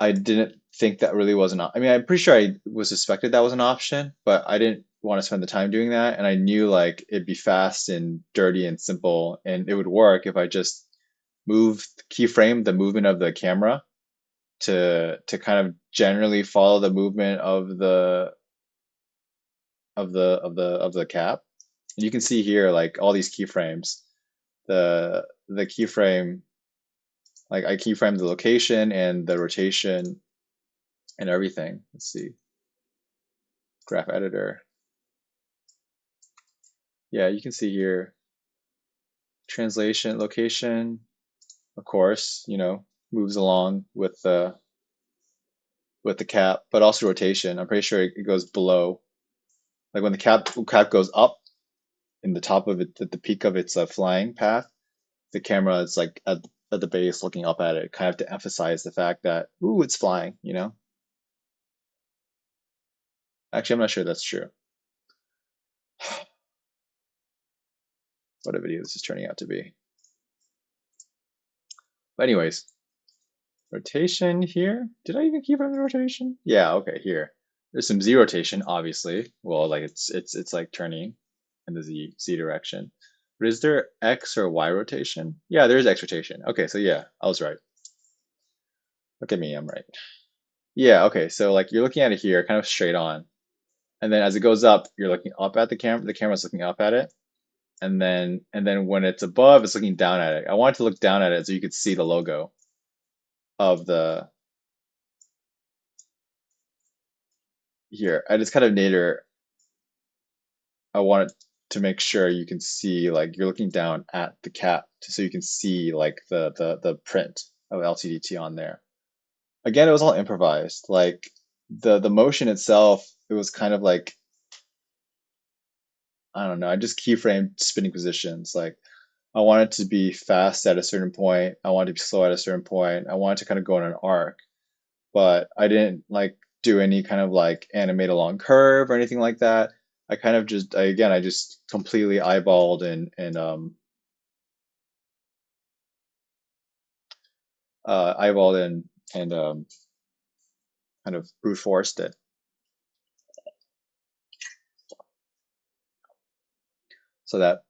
I didn't think that really was I mean, I'm pretty sure I was suspected that was an option, but I didn't want to spend the time doing that. And I knew like it'd be fast and dirty and simple, and it would work if I just keyframe the movement of the camera to kind of generally follow the movement of the cap. And you can see here like all these keyframes. The keyframe, like I keyframe the location and the rotation and everything. Let's see. Graph editor. Yeah, you can see here translation, location, of course, moves along with the cap, but also rotation. I'm pretty sure it goes below. Like when the cap goes up in the top of it, at the peak of its flying path, the camera is like at the base looking up at it, kind of to emphasize the fact that, ooh, it's flying, Actually, I'm not sure that's true. What a video this is turning out to be. But anyways, rotation here. Did I even keep on the rotation? Yeah, okay, here. There's some Z rotation, obviously. Well, like it's like turning in the Z direction. But is there X or Y rotation? Yeah, there is X rotation. Okay, so yeah, I was right. Look at me, I'm right. Yeah, okay, so like you're looking at it here, kind of straight on. And then as it goes up, you're looking up at the camera. The camera's looking up at it. And then when it's above, it's looking down at it. I wanted to look down at it so you could see the logo of the here. I just kind of nadir. I wanted to make sure you can see like you're looking down at the cap so you can see like the print of LTTT on there. Again, it was all improvised. Like the motion itself, it was kind of like I don't know. I just keyframed spinning positions. Like I wanted to be fast at a certain point. I wanted to be slow at a certain point. I wanted to kind of go on an arc, but I didn't like do any kind of like animate a long curve or anything like that. I kind of just I just completely eyeballed and eyeballed and kind of brute forced it. So that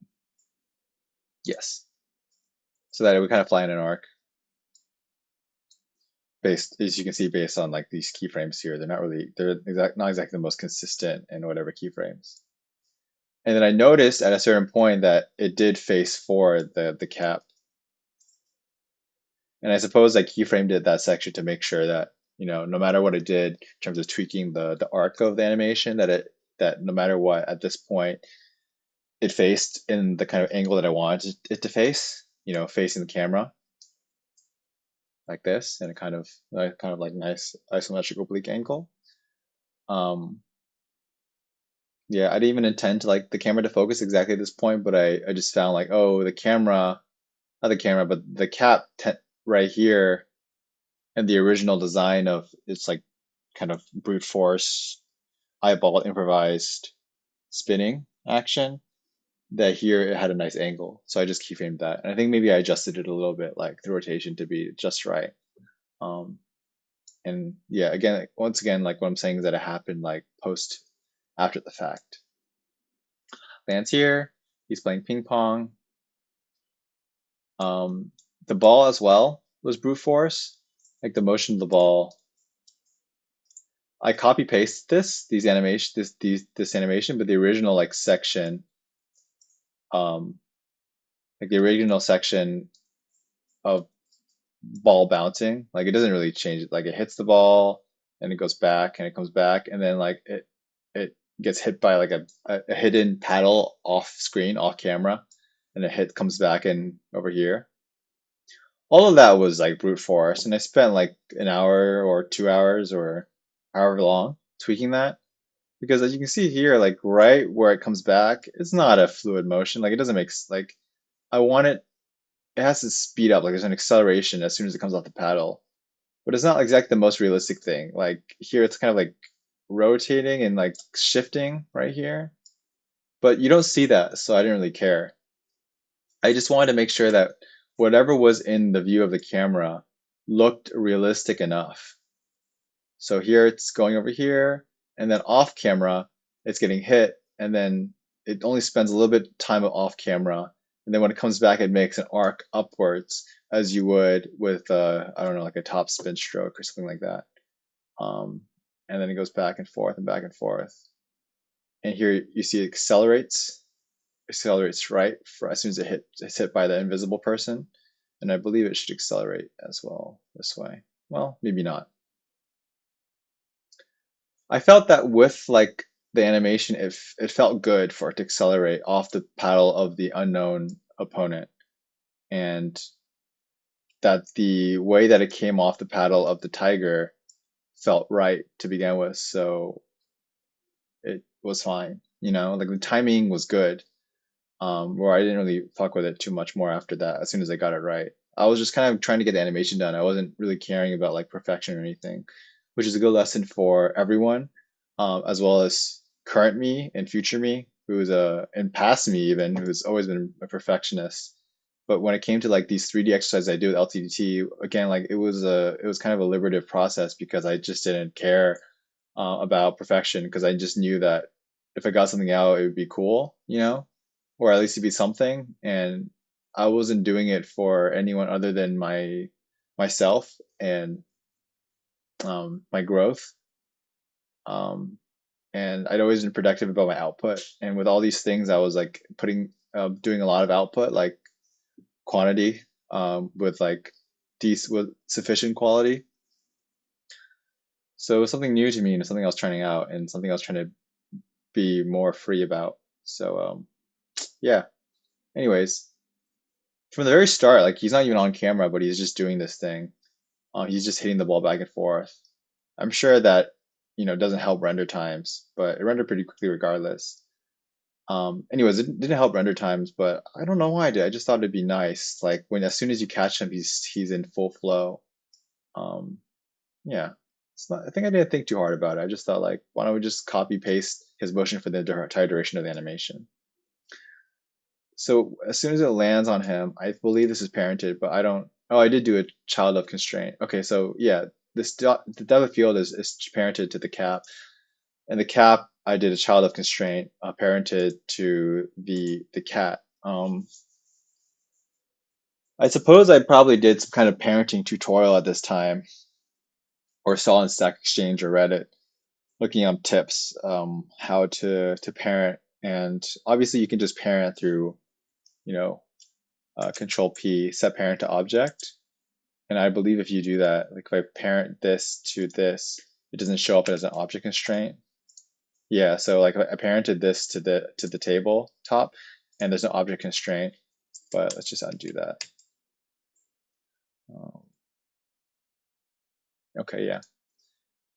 yes, so that it would kind of fly in an arc based, as you can see, based on like these keyframes here. Not exactly the most consistent in whatever keyframes. And then I noticed at a certain point that it did face forward the cap. And I suppose I keyframed it that section to make sure that, no matter what it did in terms of tweaking the arc of the animation, that no matter what at this point it faced in the kind of angle that I wanted it to face, facing the camera like this, and a kind of like nice isometric oblique angle. Um, yeah, I didn't even intend to like the camera to focus exactly at this point, but I just found like, oh, the camera, not the camera, but the cap right here and the original design of it's like kind of brute force, eyeball improvised spinning action, that here it had a nice angle. So I just keyframed that. And I think maybe I adjusted it a little bit, like the rotation to be just right. Um, and yeah, again, once again, like what I'm saying is that it happened like post after the fact. Lance here, he's playing ping pong. Um, the ball as well was brute force, like the motion of the ball. I copy pasted this animation, but the original like section, um, like the original section of ball bouncing, like it doesn't really change it. Like it hits the ball and it goes back and it comes back, and then like it gets hit by like a hidden paddle off screen, off camera, and it comes back in over here. All of that was like brute force, and I spent like an hour or 2 hours or however long tweaking that because as you can see here, like right where it comes back, it's not a fluid motion. Like it doesn't make like I want it has to speed up. Like there's an acceleration as soon as it comes off the paddle, but it's not exactly the most realistic thing. Like here, it's kind of like rotating and like shifting right here, but you don't see that, so I didn't really care. I just wanted to make sure that whatever was in the view of the camera looked realistic enough. So here it's going over here, and then off camera, it's getting hit, and then it only spends a little bit of time off camera, and then when it comes back, it makes an arc upwards as you would with I don't know, like a top spin stroke or something like that. Um, and then it goes back and forth and back and forth. And here you see it accelerates right for as soon as it's hit by the invisible person, and I believe it should accelerate as well this way. Well, maybe not. I felt that with like the animation, if it felt good for it to accelerate off the paddle of the unknown opponent, and that the way that it came off the paddle of the tiger felt right to begin with, so it was fine. Like the timing was good. Where I didn't really fuck with it too much more after that. As soon as I got it right, I was just kind of trying to get the animation done. I wasn't really caring about like perfection or anything, which is a good lesson for everyone, as well as current me and future me, who's and past me even, who's always been a perfectionist. But when it came to like these 3D exercises I do with LTTT, again, like it was kind of a liberative process because I just didn't care about perfection because I just knew that if I got something out, it would be cool, you know, or at least it'd be something. And I wasn't doing it for anyone other than myself and my growth. Um, and I'd always been productive about my output. And with all these things, I was like doing a lot of output, like quantity, with like decent, with sufficient quality. So it was something new to me and something I was trying out and something I was trying to be more free about. So yeah. Anyways, from the very start, like he's not even on camera, but he's just doing this thing. He's just hitting the ball back and forth. I'm sure that, it doesn't help render times, but it rendered pretty quickly regardless. Anyways, it didn't help render times, but I don't know why I did. I just thought it'd be nice. Like when as soon as you catch him, he's in full flow. Um, yeah. It's not, I think I didn't think too hard about it. I just thought like, why don't we just copy paste his motion for the entire duration of the animation? So as soon as it lands on him, I believe this is parented, but I don't. Oh, I did do a child of constraint. Okay, so yeah, the depth of field is parented to the cap, and the cap I did a child of constraint parented to the cat. I suppose I probably did some kind of parenting tutorial at this time, or saw on Stack Exchange or Reddit, looking up tips how to parent, and obviously you can just parent through you know Control P, set parent to object. And I believe if you do that, like if I parent this to this, it doesn't show up as an object constraint. Yeah, so like I parented this to the table top, and there's no object constraint. But let's just undo that. Um, okay, yeah.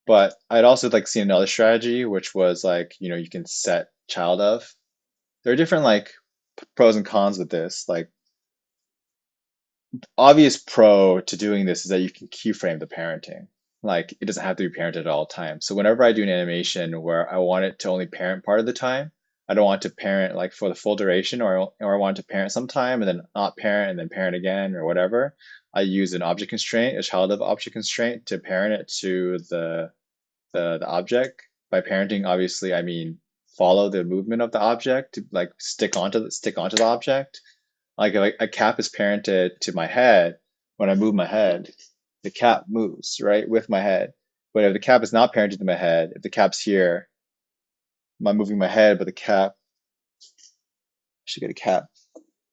But I'd also like seen another strategy, which was like you can set child of. There are different like pros and cons with this. Like obvious pro to doing this is that you can keyframe the parenting. Like it doesn't have to be parented at all times. So whenever I do an animation where I want it to only parent part of the time, I don't want to parent like for the full duration, or I want to parent sometime and then not parent and then parent again or whatever. I use an object constraint, a child of object constraint, to parent it to the object. By parenting, obviously, I mean follow the movement of the object to like stick onto the object. Like if a cap is parented to my head, when I move my head, the cap moves, right, with my head. But if the cap is not parented to my head, if the cap's here, I'm moving my head, but the cap, I should get a cap.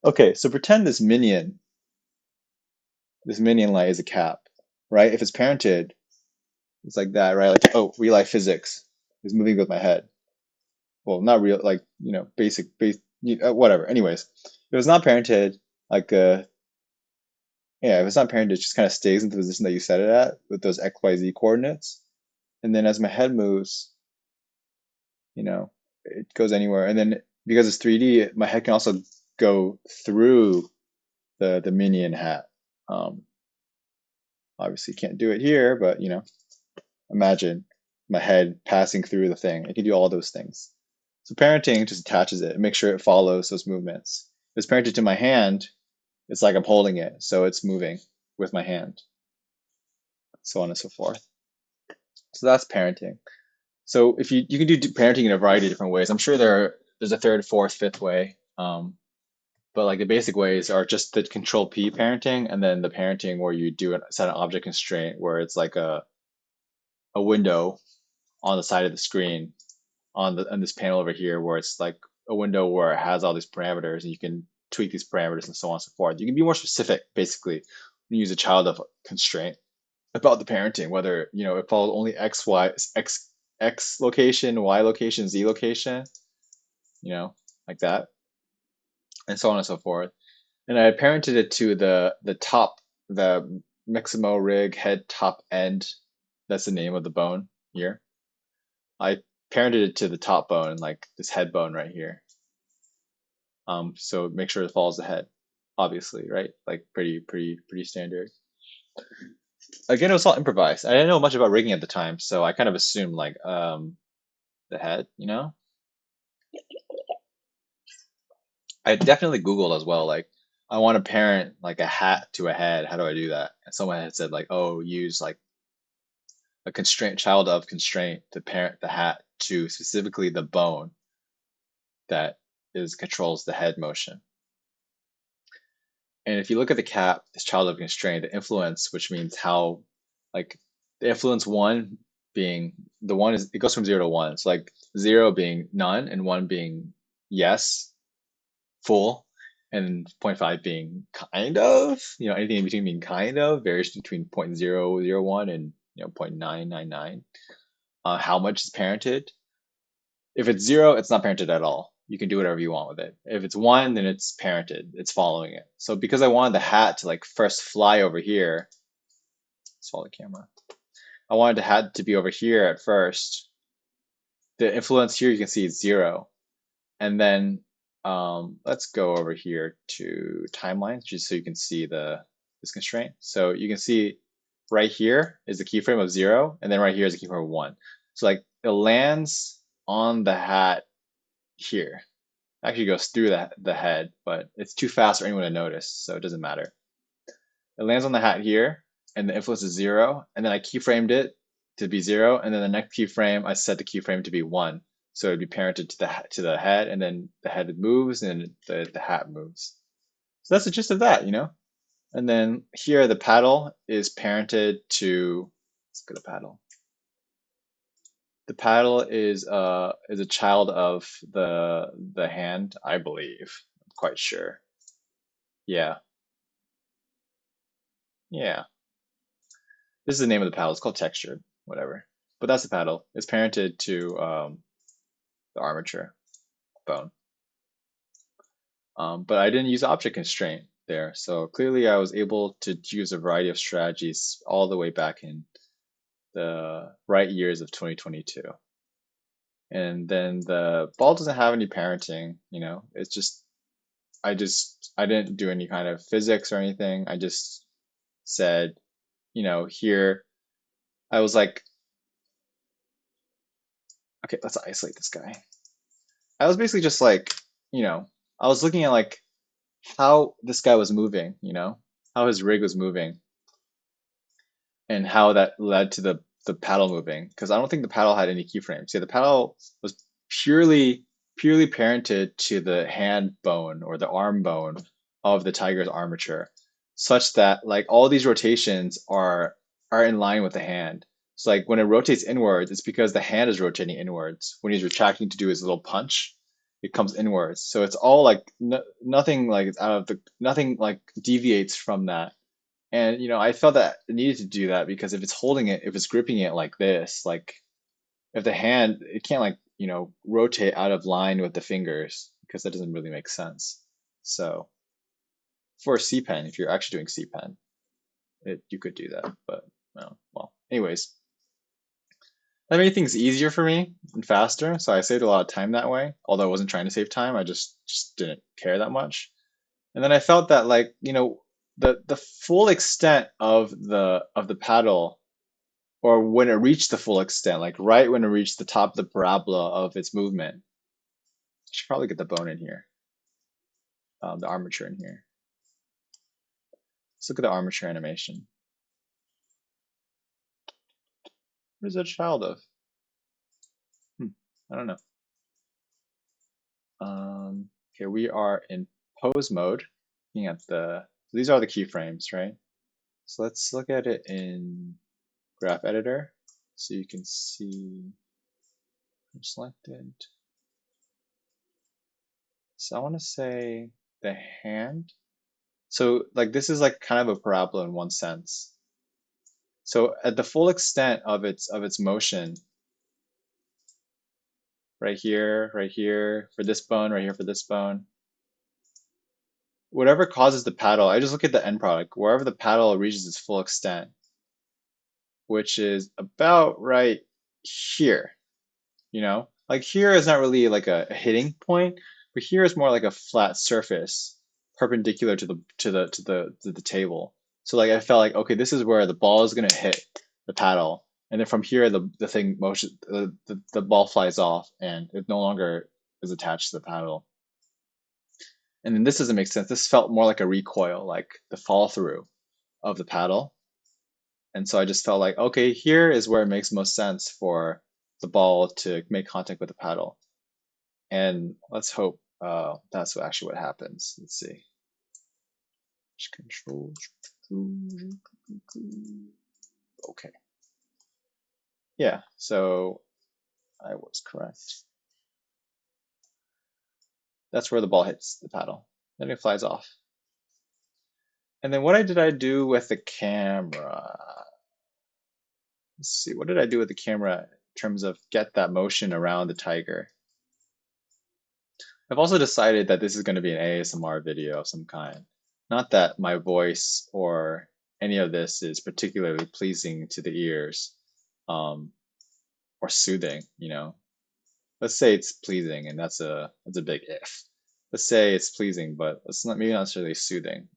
Okay, so pretend this minion light is a cap, right? If it's parented, it's like that, right? Like, oh, real life physics is moving with my head. Well, not real, like, base, whatever. Anyways, if it's not parented, like, yeah, if it's not parented, it just kind of stays in the position that you set it at with those XYZ coordinates. And then as my head moves, you know, it goes anywhere. And then because it's 3D, my head can also go through the minion hat. Um, Obviously can't do it here, but imagine my head passing through the thing. It can do all those things. So parenting just attaches it and make sure it follows those movements. If it's parented to my hand, it's like I'm holding it, so it's moving with my hand, so on and so forth. So that's parenting. So if you can do parenting in a variety of different ways. I'm sure there's a third, fourth, fifth way. But like the basic ways are just the Control P parenting, and then the parenting where you do set an object constraint where it's like a window on the side of the screen on this panel over here where it's like a window where it has all these parameters and you can tweak these parameters and so on and so forth. You can be more specific basically when you use a child of constraint about the parenting, whether it follows only x location, y location, z location, like that, and so on and so forth. And I parented it to the top, the Meximo rig head top end. That's the name of the bone here. I parented it to the top bone, like this head bone right here. So make sure it follows the head, obviously, right? Like pretty standard. Again, it was all improvised. I didn't know much about rigging at the time, so I kind of assumed like the head, I definitely Googled as well, like I want to parent like a hat to a head. How do I do that? And someone had said like, oh, use like a constraint child of constraint to parent the hat to specifically the bone that is controls the head motion. And if you look at the cap, this child of constraint, the influence, which means how, like, the influence one being the one is it goes from 0 to 1. So like 0 being none and 1 being yes, full, and 0.5 being kind of, anything in between being kind of varies between 0.001 and 0.999. How much is parented? If it's 0, it's not parented at all. You can do whatever you want with it. If it's 1, then it's parented. It's following it. So because I wanted the hat to like first fly over here, let's follow the camera. I wanted the hat to be over here at first. The influence here you can see is 0. And then let's go over here to timelines just so you can see this constraint. So you can see right here is the keyframe of 0, and then right here is the keyframe of 1. So like it lands on the hat here. Actually goes through the head, but it's too fast for anyone to notice, so it doesn't matter. It lands on the hat here, and the influence is 0, and then I keyframed it to be 0, and then the next keyframe I set the keyframe to be 1. So it'd be parented to the head, and then the head moves, and the hat moves. So that's the gist of that. And then here the paddle is parented to. Let's go to paddle. The paddle is a child of the hand, I believe. I'm quite sure. Yeah, yeah. This is the name of the paddle. It's called textured, whatever. But that's the paddle. It's parented to the armature bone. But I didn't use object constraint there, so clearly I was able to use a variety of strategies all the way back in the right years of 2022. And then the ball doesn't have any parenting, it's just I didn't do any kind of physics or anything. I just said, here I was like, okay, let's isolate this guy. I was basically just like, I was looking at like how this guy was moving, how his rig was moving and how that led to the paddle moving. Because I don't think the paddle had any keyframes. Yeah, the paddle was purely parented to the hand bone or the arm bone of the tiger's armature, such that like all these rotations are in line with the hand. So like when it rotates inwards, it's because the hand is rotating inwards. When he's retracting to do his little punch, it comes inwards. So it's all like nothing like it's out of nothing like deviates from that. And I felt that it needed to do that because if it's holding it, if it's gripping it like this, like if the hand, it can't like, rotate out of line with the fingers because that doesn't really make sense. So for C pen, if you're actually doing C pen, you could do that, but no. Well, anyways, that made things easier for me and faster. So I saved a lot of time that way. Although I wasn't trying to save time, I just didn't care that much. And then I felt that like, the full extent of the paddle, or when it reached the full extent, like right when it reached the top of the parabola of its movement, I should probably get the bone in here, the armature in here. Let's look at the armature animation. What is that a child of? I don't know. Okay, we are in pose mode, looking at these are the keyframes, right? So let's look at it in graph editor so you can see selected. So I want to say the hand. So like this is like kind of a parabola in one sense. So at the full extent of its motion, right here, for this bone, right here for this bone, whatever causes the paddle, I just look at the end product, wherever the paddle reaches its full extent, which is about right here, like here is not really like a hitting point, but here is more like a flat surface perpendicular to the table. So like I felt like, okay, this is where the ball is gonna hit the paddle, and then from here the thing motion the ball flies off and it no longer is attached to the paddle. And then this doesn't make sense. This felt more like a recoil, like the fall through of the paddle. And so I just felt like, okay, here is where it makes most sense for the ball to make contact with the paddle. And let's hope that's actually what happens. Let's see. Control. Okay. Yeah, so I was correct. That's where the ball hits the paddle. Then it flies off. And then what did I do with the camera? Let's see, what did I do with the camera in terms of get that motion around the tiger? I've also decided that this is going to be an ASMR video of some kind. Not that my voice or any of this is particularly pleasing to the ears, um, or soothing, you know. Let's say it's pleasing, and that's a big if. Let's say it's pleasing, but let's not maybe not necessarily soothing.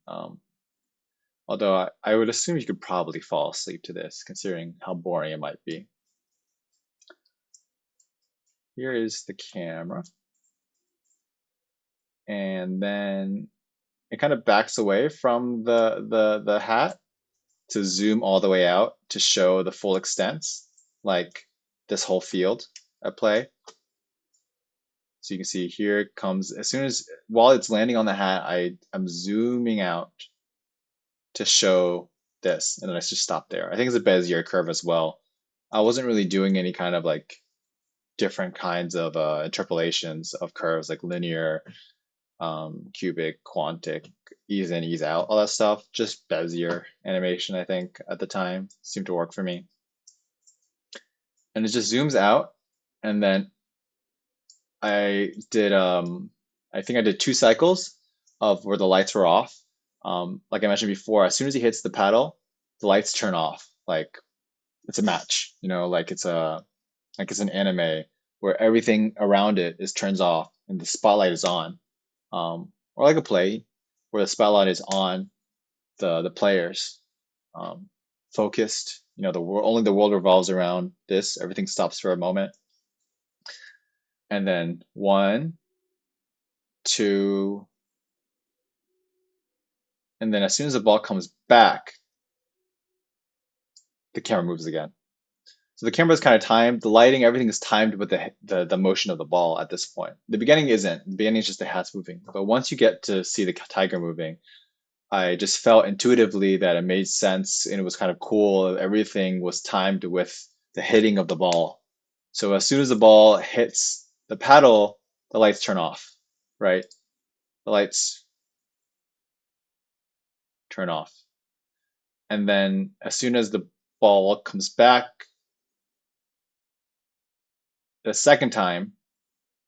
Although I would assume you could probably fall asleep to this, considering how boring it might be. Here is the camera, and then it kind of backs away from the hat to zoom all the way out to show the full extent, like this whole field at play. So you can see here it comes as soon as while it's landing on the hat, I'm zooming out to show this, and then I just stop there. I think it's a Bezier curve as well. I wasn't really doing any kind of like different kinds of interpolations of curves like linear, cubic, quantic, ease in, ease out, all that stuff. Just Bezier animation, I think, at the time seemed to work for me. And it just zooms out, and then I did I think I did 2 cycles of where the lights were off. Like I mentioned before, as soon as he hits the paddle, the lights turn off. Like it's a match, you know, like it's an anime where everything around it is turns off and the spotlight is on. Or like a play where the spotlight is on the players, um, focused. You know, the world only the world revolves around this. Everything stops for a moment, and then one, two, and then as soon as the ball comes back, the camera moves again. So the camera is kind of timed. The lighting, everything is timed with the motion of the ball at this point. The beginning isn't. The beginning is just the hats moving. But once you get to see the tiger moving, I just felt intuitively that it made sense and it was kind of cool. Everything was timed with the hitting of the ball. So as soon as the ball hits the paddle, the lights turn off, right? The lights turn off. And then as soon as the ball comes back the second time,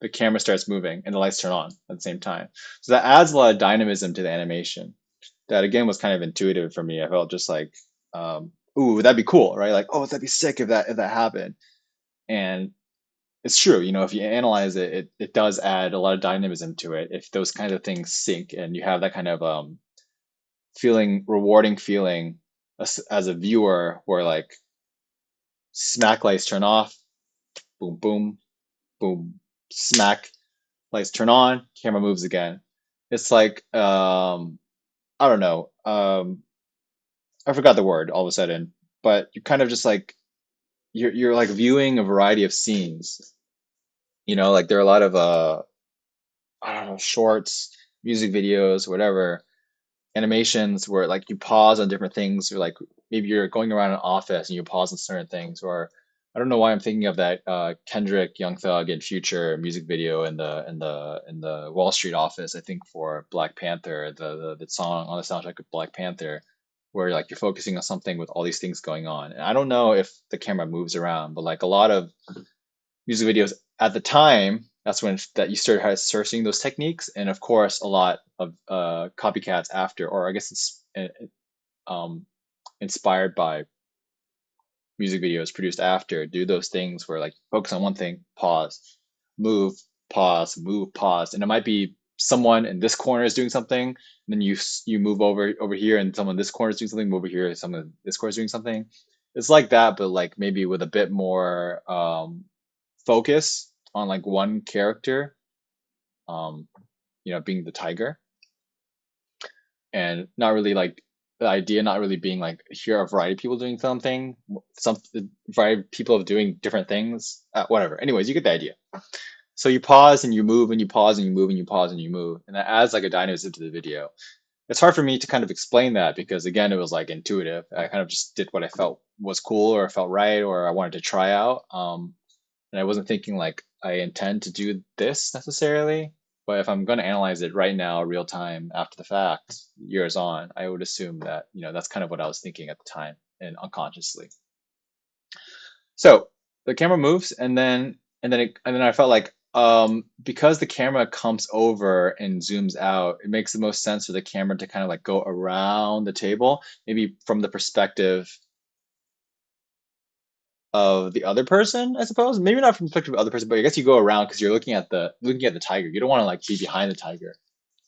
the camera starts moving and the lights turn on at the same time. So that adds a lot of dynamism to the animation. That again was kind of intuitive for me. I felt just like, ooh, that'd be cool, right? Like, oh, that'd be sick if that happened. And it's true, you know, if you analyze it, it does add a lot of dynamism to it. If those kinds of things sync and you have that kind of rewarding feeling as a viewer, where like smack lights turn off, boom, boom, boom, smack lights turn on, camera moves again. It's like I don't know, I forgot the word all of a sudden, but you're kind of just like you're like viewing a variety of scenes. You know, like there are a lot of I don't know, shorts, music videos, whatever, animations where like you pause on different things, or like maybe you're going around an office and you pause on certain things, or I don't know why I'm thinking of that Kendrick, Young Thug, and Future music video in the Wall Street office. I think for Black Panther, the song on the soundtrack of Black Panther, where like you're focusing on something with all these things going on. And I don't know if the camera moves around, but like a lot of music videos at the time, that's when that you started searching those techniques, and of course a lot of copycats after, or I guess it's um, inspired by music videos produced after, do those things where like focus on one thing, move move, pause, and it might be someone in this corner is doing something, and then you move over here, and someone in this corner is doing something, move over here, someone in this corner is doing something. It's like that, but like maybe with a bit more focus on like one character, um, you know, being the tiger. and not really like the idea not really being like here are a variety of people doing something, some variety of people of doing different things, whatever. Anyways, you get the idea. So you pause and you move and you pause and you move and you pause and you move, and that adds like a dynamism to the video. It's hard for me to kind of explain that because again, it was like intuitive. I kind of just did what I felt was cool or felt right or I wanted to try out. And I wasn't thinking like I intend to do this necessarily. But if I'm going to analyze it right now, real time, after the fact, years on, I would assume that, that's kind of what I was thinking at the time and unconsciously. So the camera moves and then I felt like because the camera comes over and zooms out, it makes the most sense for the camera to kind of like go around the table, maybe from the perspective of the other person, I suppose. Maybe not from the perspective of the other person, but I guess you go around because you're looking at the tiger. You don't want to like be behind the tiger.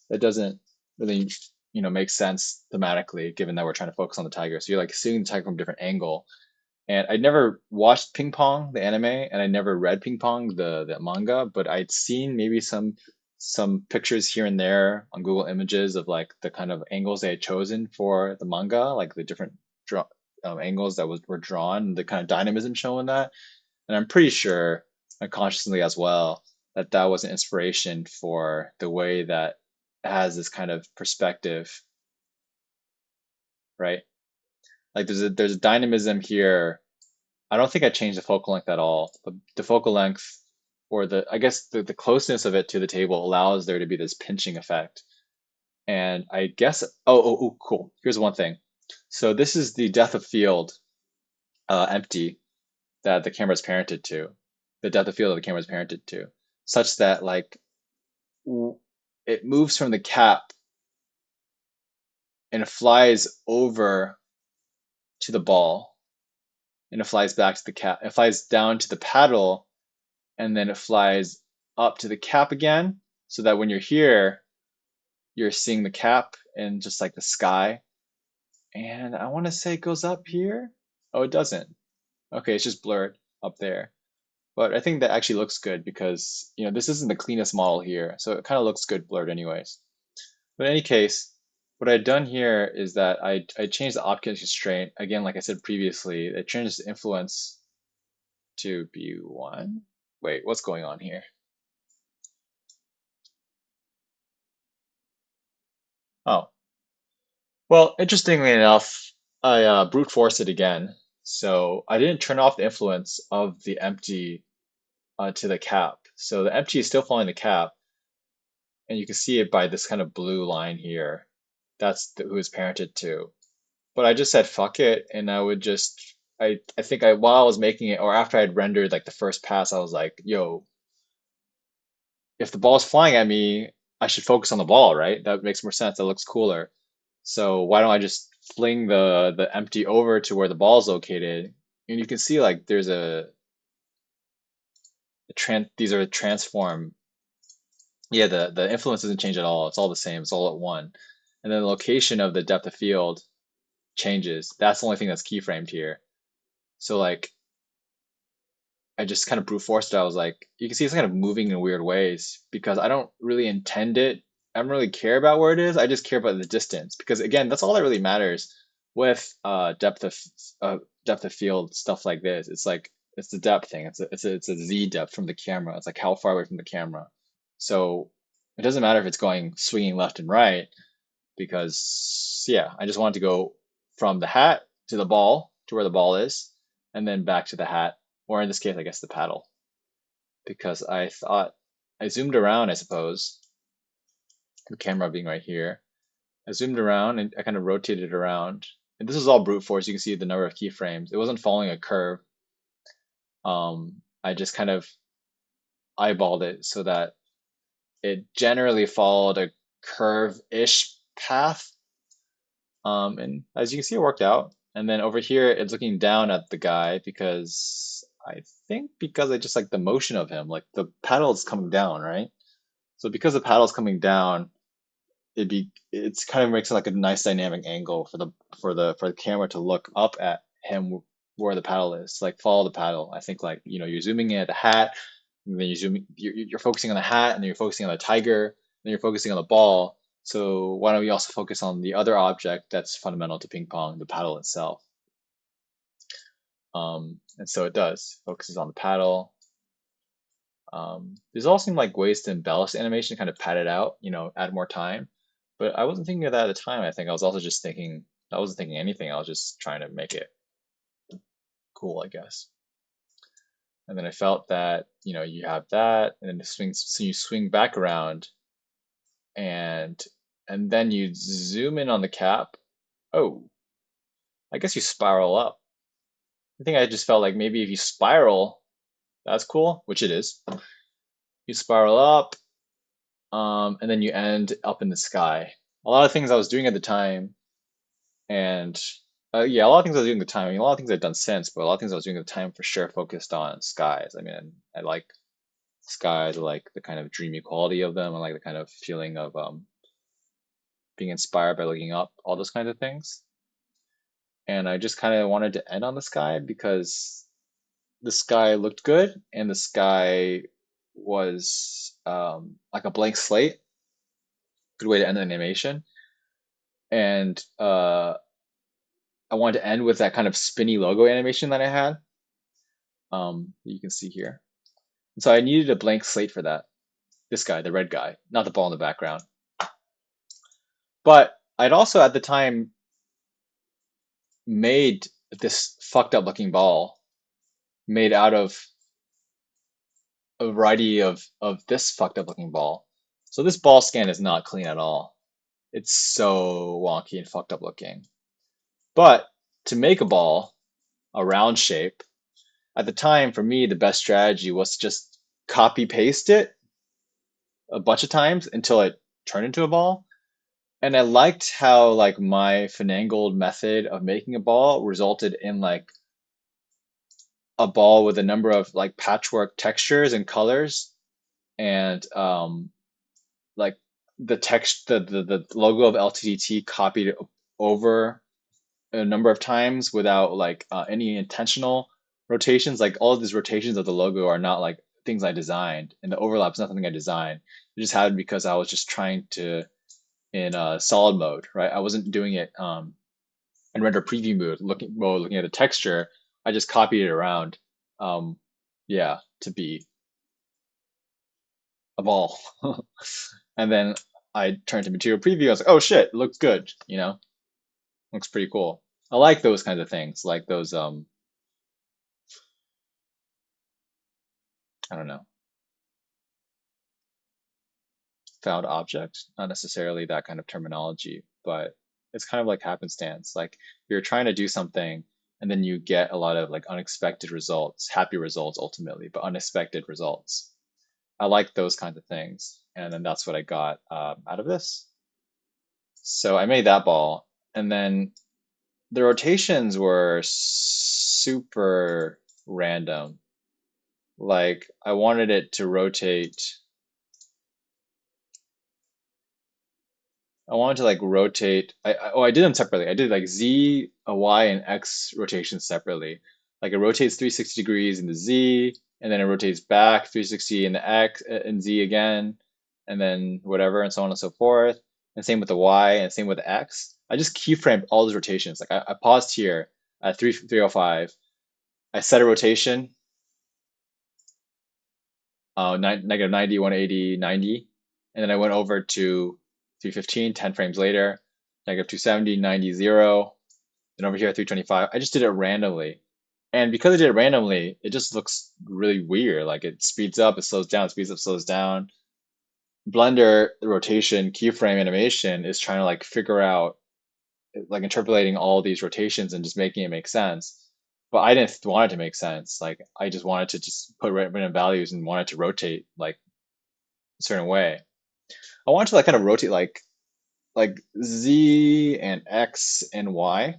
That doesn't really, make sense thematically, given that we're trying to focus on the tiger. So you're like seeing the tiger from a different angle. And I'd never watched Ping Pong, the anime, and I never read Ping Pong, the manga, but I'd seen maybe some pictures here and there on Google Images of like the kind of angles they had chosen for the manga, like the different draw angles that were drawn, the kind of dynamism shown in that. And I'm pretty sure, unconsciously as well, that that was an inspiration for the way that it has this kind of perspective, right? Like there's a dynamism here. I don't think I changed the focal length at all, but the focal length or I guess the closeness of it to the table allows there to be this pinching effect. And I guess, cool. Here's one thing. So this is the depth of field empty that the camera is parented to, the depth of field that the camera is parented to, such that like it moves from the cap and it flies over to the ball and it flies back to the cap. It flies down to the paddle and then it flies up to the cap again, so that when you're here, you're seeing the cap and just like the sky. And I want to say it goes up here. Oh, it doesn't. Okay, it's just blurred up there. But I think that actually looks good because, this isn't the cleanest model here. So it kind of looks good blurred anyways. But in any case, what I'd done here is that I changed the optic constraint. Again, like I said previously, I changed the influence to B1. Wait, what's going on here? Oh, well, interestingly enough, I brute forced it again. So I didn't turn off the influence of the empty to the cap. So the empty is still following the cap, and you can see it by this kind of blue line here. That's who it's parented to. But I just said fuck it, and I would just I think while I was making it or after I'd rendered like the first pass, I was like, yo, if the ball's flying at me, I should focus on the ball, right? That makes more sense. That looks cooler. So why don't I just fling the empty over to where the ball's located? And you can see like there's these are transform. Yeah, the influence doesn't change at all. It's all the same. It's all at one. And then the location of the depth of field changes. That's the only thing that's keyframed here. So like I just kind of brute forced it. I was like, you can see it's kind of moving in weird ways because I don't really intend it. I don't really care about where it is. I just care about the distance because again, that's all that really matters with depth of field stuff like this. It's like it's the depth thing. It's a z depth from the camera. It's like how far away from the camera. So it doesn't matter if it's going swinging left and right because yeah, I just wanted to go from the hat to the ball to where the ball is, and then back to the hat, or in this case, I guess the paddle, because I thought I zoomed around, I suppose, the camera being right here. I zoomed around and I kind of rotated it around. And this is all brute force. You can see the number of keyframes. It wasn't following a curve. I just kind of eyeballed it so that it generally followed a curve-ish path. And as you can see, it worked out. And then over here, it's looking down at the guy because I think because I just like the motion of him, like the paddle is coming down, right? So because the paddle is coming down, it's kind of makes it like a nice dynamic angle for the camera to look up at him where the paddle is, like follow the paddle. I think like you're zooming in at the hat, and then you're focusing on the hat, and then you're focusing on the tiger, then you're focusing on the ball, So why don't we also focus on the other object that's fundamental to ping pong, the paddle itself? And so it does, focuses on the paddle. There's all seem like ways to embellish the animation, kind of pad it out, add more time. But I wasn't thinking of that at the time. I think I was also just thinking, I wasn't thinking anything. I was just trying to make it cool, I guess. And then I felt that, you have that, and then so you swing back around, and then you zoom in on the cap. Oh, I guess you spiral up. I think I just felt like maybe if you spiral, that's cool, which it is. You spiral up, and then you end up in the sky. A lot of things I was doing at the time, and yeah, a lot of things I was doing at the time. I mean, a lot of things I've done since, but a lot of things I was doing at the time for sure focused on skies. I mean, I like skies, I like the kind of dreamy quality of them. I like the kind of feeling of being inspired by looking up, all those kinds of things. And I just kind of wanted to end on the sky because the sky looked good and the sky was like a blank slate. Good way to end an animation. And I wanted to end with that kind of spinny logo animation that I had, that you can see here. And so I needed a blank slate for that. This guy, the red guy, not the ball in the background. But I'd also at the time made this fucked up looking ball made out of a variety of this fucked up looking ball. So this ball scan is not clean at all. It's so wonky and fucked up looking. But to make a ball, a round shape, at the time for me the best strategy was to just copy paste it a bunch of times until it turned into a ball. And I liked how like my finagled method of making a ball resulted in like a ball with a number of like patchwork textures and colors, and like the text the logo of LTTT copied over a number of times without like any intentional rotations. Like all of these rotations of the logo are not like things I designed, and the overlap is not something I designed. It just happened because I was just trying to in solid mode, right? I wasn't doing it in render preview looking at the texture. I just copied it around, um, yeah, to be a ball. And then I turned to material preview. I was like, oh shit, it looks good, looks pretty cool. I like those kinds of things, like those I don't know, found objects, not necessarily that kind of terminology, but it's kind of like happenstance. Like you're trying to do something and then you get a lot of like unexpected results, happy results ultimately, but unexpected results. I like those kinds of things. And then that's what I got out of this. So I made that ball, and then the rotations were super random. Like I wanted it to rotate. I wanted to like rotate. I did them separately. I did like Z, a Y, and X rotations separately. Like it rotates 360 degrees in the Z, and then it rotates back 360 in the X and Z again, and then whatever, and so on and so forth. And same with the Y, and same with the X. I just keyframed all those rotations. Like I paused here at 305. I set a rotation, negative 90, 180, 90. And then I went over to 315, 10 frames later, negative 270, 90, 0. Then over here, 325. I just did it randomly. And because I did it randomly, it just looks really weird. Like it speeds up, it slows down, it speeds up, slows down. Blender, the rotation, keyframe animation is trying to like figure out, like interpolating all these rotations and just making it make sense. But I didn't want it to make sense. Like I just wanted to just put random values and wanted to rotate like a certain way. I wanted to like kind of rotate like Z and X and Y,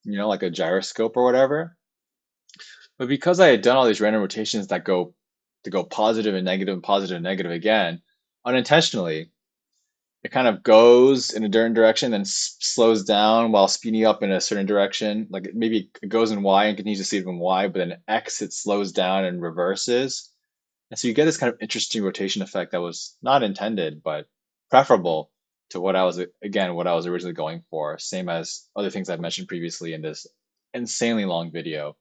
like a gyroscope or whatever. But because I had done all these random rotations that go positive and negative and positive and negative again, unintentionally, it kind of goes in a certain direction, then slows down while speeding up in a certain direction. Like maybe it goes in Y and continues to speed up in Y, but then X it slows down and reverses. And so you get this kind of interesting rotation effect that was not intended, but preferable to what I was again what I was originally going for, same as other things I've mentioned previously in this insanely long video.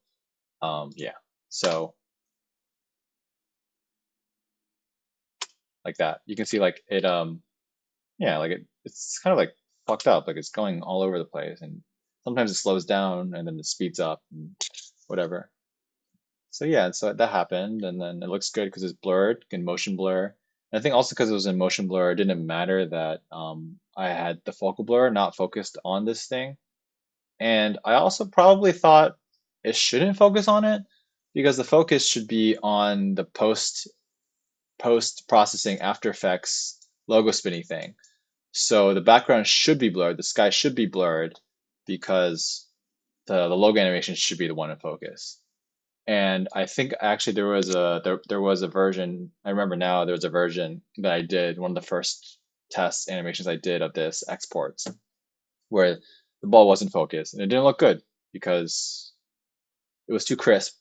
Yeah, so like that, you can see like it yeah, like it's kind of like fucked up, like it's going all over the place, and sometimes it slows down and then it speeds up and whatever. So yeah, so that happened, and then it looks good because it's blurred, can motion blur. And I think also because it was in motion blur, it didn't matter that I had the focal blur not focused on this thing. And I also probably thought it shouldn't focus on it because the focus should be on the post processing After Effects logo spinning thing. So the background should be blurred, the sky should be blurred because the logo animation should be the one in focus. And I think actually there was a version, I remember now there was a version that I did, one of the first test animations I did of this exports, where the ball wasn't focused and it didn't look good because it was too crisp.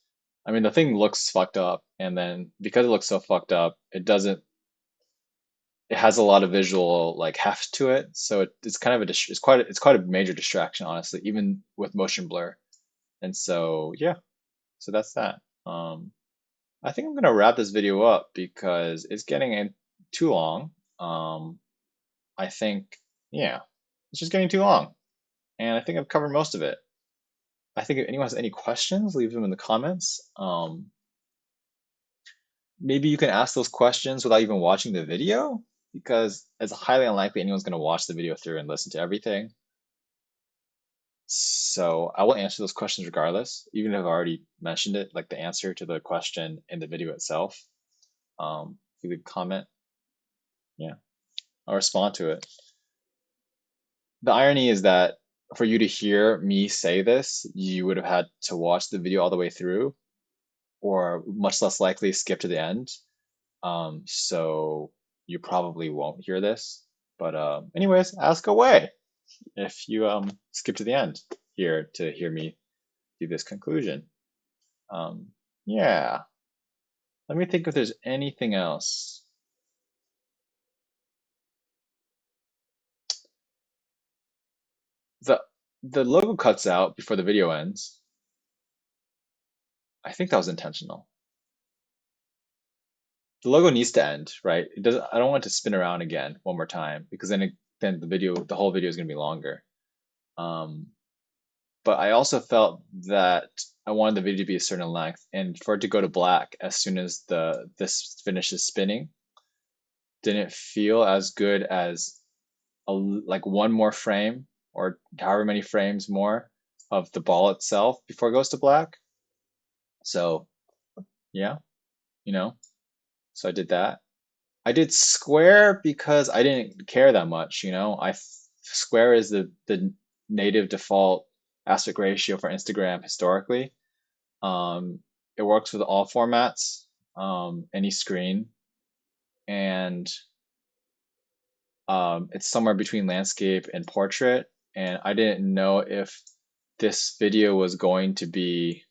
I mean, the thing looks fucked up, and then because it looks so fucked up, it has a lot of visual like heft to it, so it's kind of it's quite a major distraction, honestly, even with motion blur. And so yeah, so that's that. I think I'm gonna wrap this video up because it's getting in too long. Um, I think, yeah, it's just getting too long, and I think I've covered most of it. I think if anyone has any questions, leave them in the comments. Maybe you can ask those questions without even watching the video, because it's highly unlikely anyone's gonna watch the video through and listen to everything. So I will answer those questions regardless, even if I've already mentioned it, like the answer to the question in the video itself. If you could comment, yeah, I'll respond to it. The irony is that for you to hear me say this, you would have had to watch the video all the way through, or much less likely skip to the end. So you probably won't hear this. But anyways, ask away if you skip to the end here to hear me do this conclusion. Um, yeah. Let me think if there's anything else. The the logo cuts out before the video ends. I think that was intentional. The logo needs to end, right? It doesn't. I don't want it to spin around again one more time because then the whole video is going to be longer. Um, but I also felt that I wanted the video to be a certain length, and for it to go to black as soon as the this finishes spinning didn't feel as good as like one more frame or however many frames more of the ball itself before it goes to black. So yeah, you know, so I did that. I did square because I didn't care that much, you know. Square is the native default aspect ratio for Instagram historically. It works with all formats, any screen, and it's somewhere between landscape and portrait. And I didn't know if this video was going to be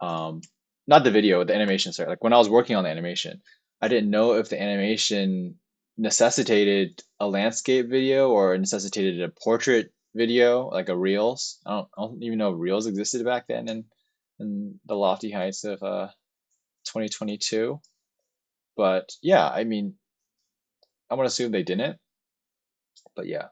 um, not the video, the animation, sorry. Like when I was working on the animation, I didn't know if the animation necessitated a landscape video or necessitated a portrait video, like a Reels. I don't even know if Reels existed back then in the lofty heights of 2022. But yeah, I mean, I'm gonna assume they didn't. But yeah.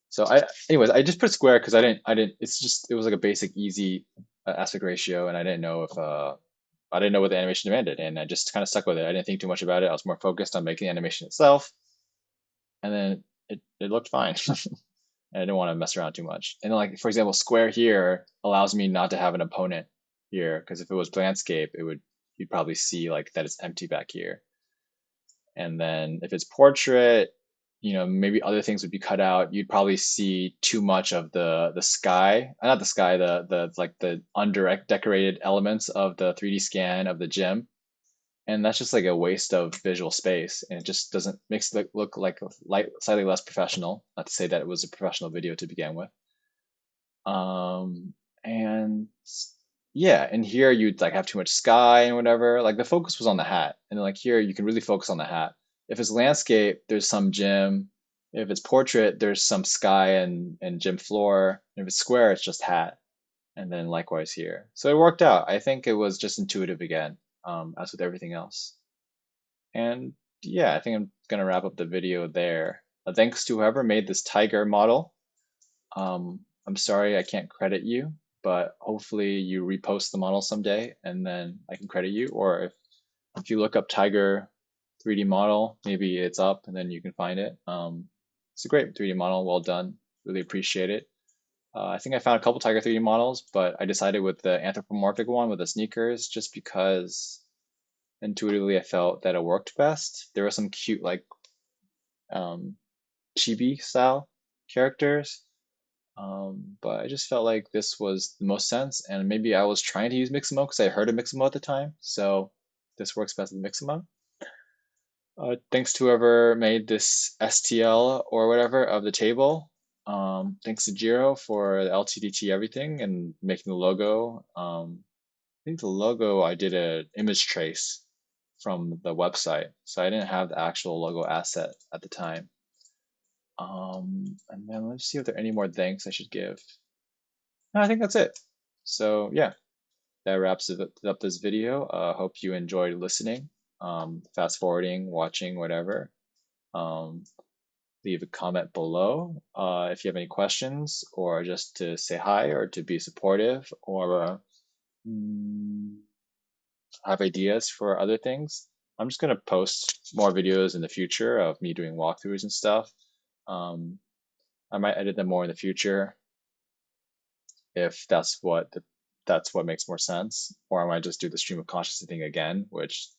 So anyways, I just put square because it's just, it was like a basic, easy aspect ratio, and I didn't know if, I didn't know what the animation demanded, and I just kind of stuck with it. I didn't think too much about it. I was more focused on making the animation itself, and then it looked fine. And I didn't want to mess around too much. And then, like for example, square here allows me not to have an opponent here, because if it was landscape, you'd probably see like that it's empty back here. And then if it's portrait, you know, maybe other things would be cut out. You'd probably see too much of the sky, not the sky, the like the undirect decorated elements of the 3D scan of the gym. And that's just like a waste of visual space, and it just doesn't makes it look like slightly less professional. Not to say that it was a professional video to begin with. And yeah, and here you'd like have too much sky and whatever. Like the focus was on the hat, and then like here you can really focus on the hat. If it's landscape, there's some gym, If it's portrait, there's some sky and gym floor. If it's square, it's just hat. And then likewise here. So it worked out. I think it was just intuitive again, as with everything else. And yeah, I think I'm gonna wrap up the video there. Thanks to whoever made this tiger model. I'm sorry I can't credit you, but hopefully you repost the model someday and then I can credit you. Or if you look up tiger 3D model, maybe it's up and then you can find it. It's a great 3D model, well done. Really appreciate it. I think I found a couple Tiger 3D models, but I decided with the anthropomorphic one with the sneakers just because intuitively I felt that it worked best. There were some cute like um, chibi style characters, but I just felt like this was the most sense. And maybe I was trying to use Mixamo because I heard of Mixamo at the time, so this works best with Mixamo. Thanks to whoever made this STL or whatever of the table. Thanks to Jiro for the LTTT everything and making the logo. I think the logo I did an image trace from the website, so I didn't have the actual logo asset at the time. And then let's see if there are any more thanks I should give. No, I think that's it. So yeah, that wraps up this video. Hope you enjoyed listening, fast forwarding, watching, whatever. Um, Leave a comment below if you have any questions or just to say hi or to be supportive or have ideas for other things. I'm just going to post more videos in the future of me doing walkthroughs and stuff. Um, I might edit them more in the future if that's what makes more sense, or I might just do the stream of consciousness thing again, which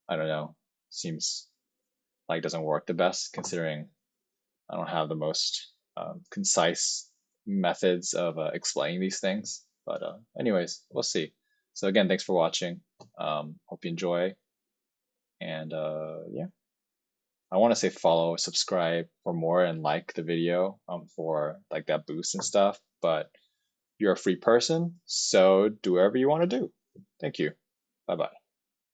I don't know, seems like doesn't work the best considering I don't have the most concise methods of explaining these things. But anyways, we'll see. So again, thanks for watching. Hope you enjoy. And yeah, I want to say follow, subscribe for more, and like the video for like that boost and stuff. But you're a free person, so do whatever you want to do. Thank you. Bye bye.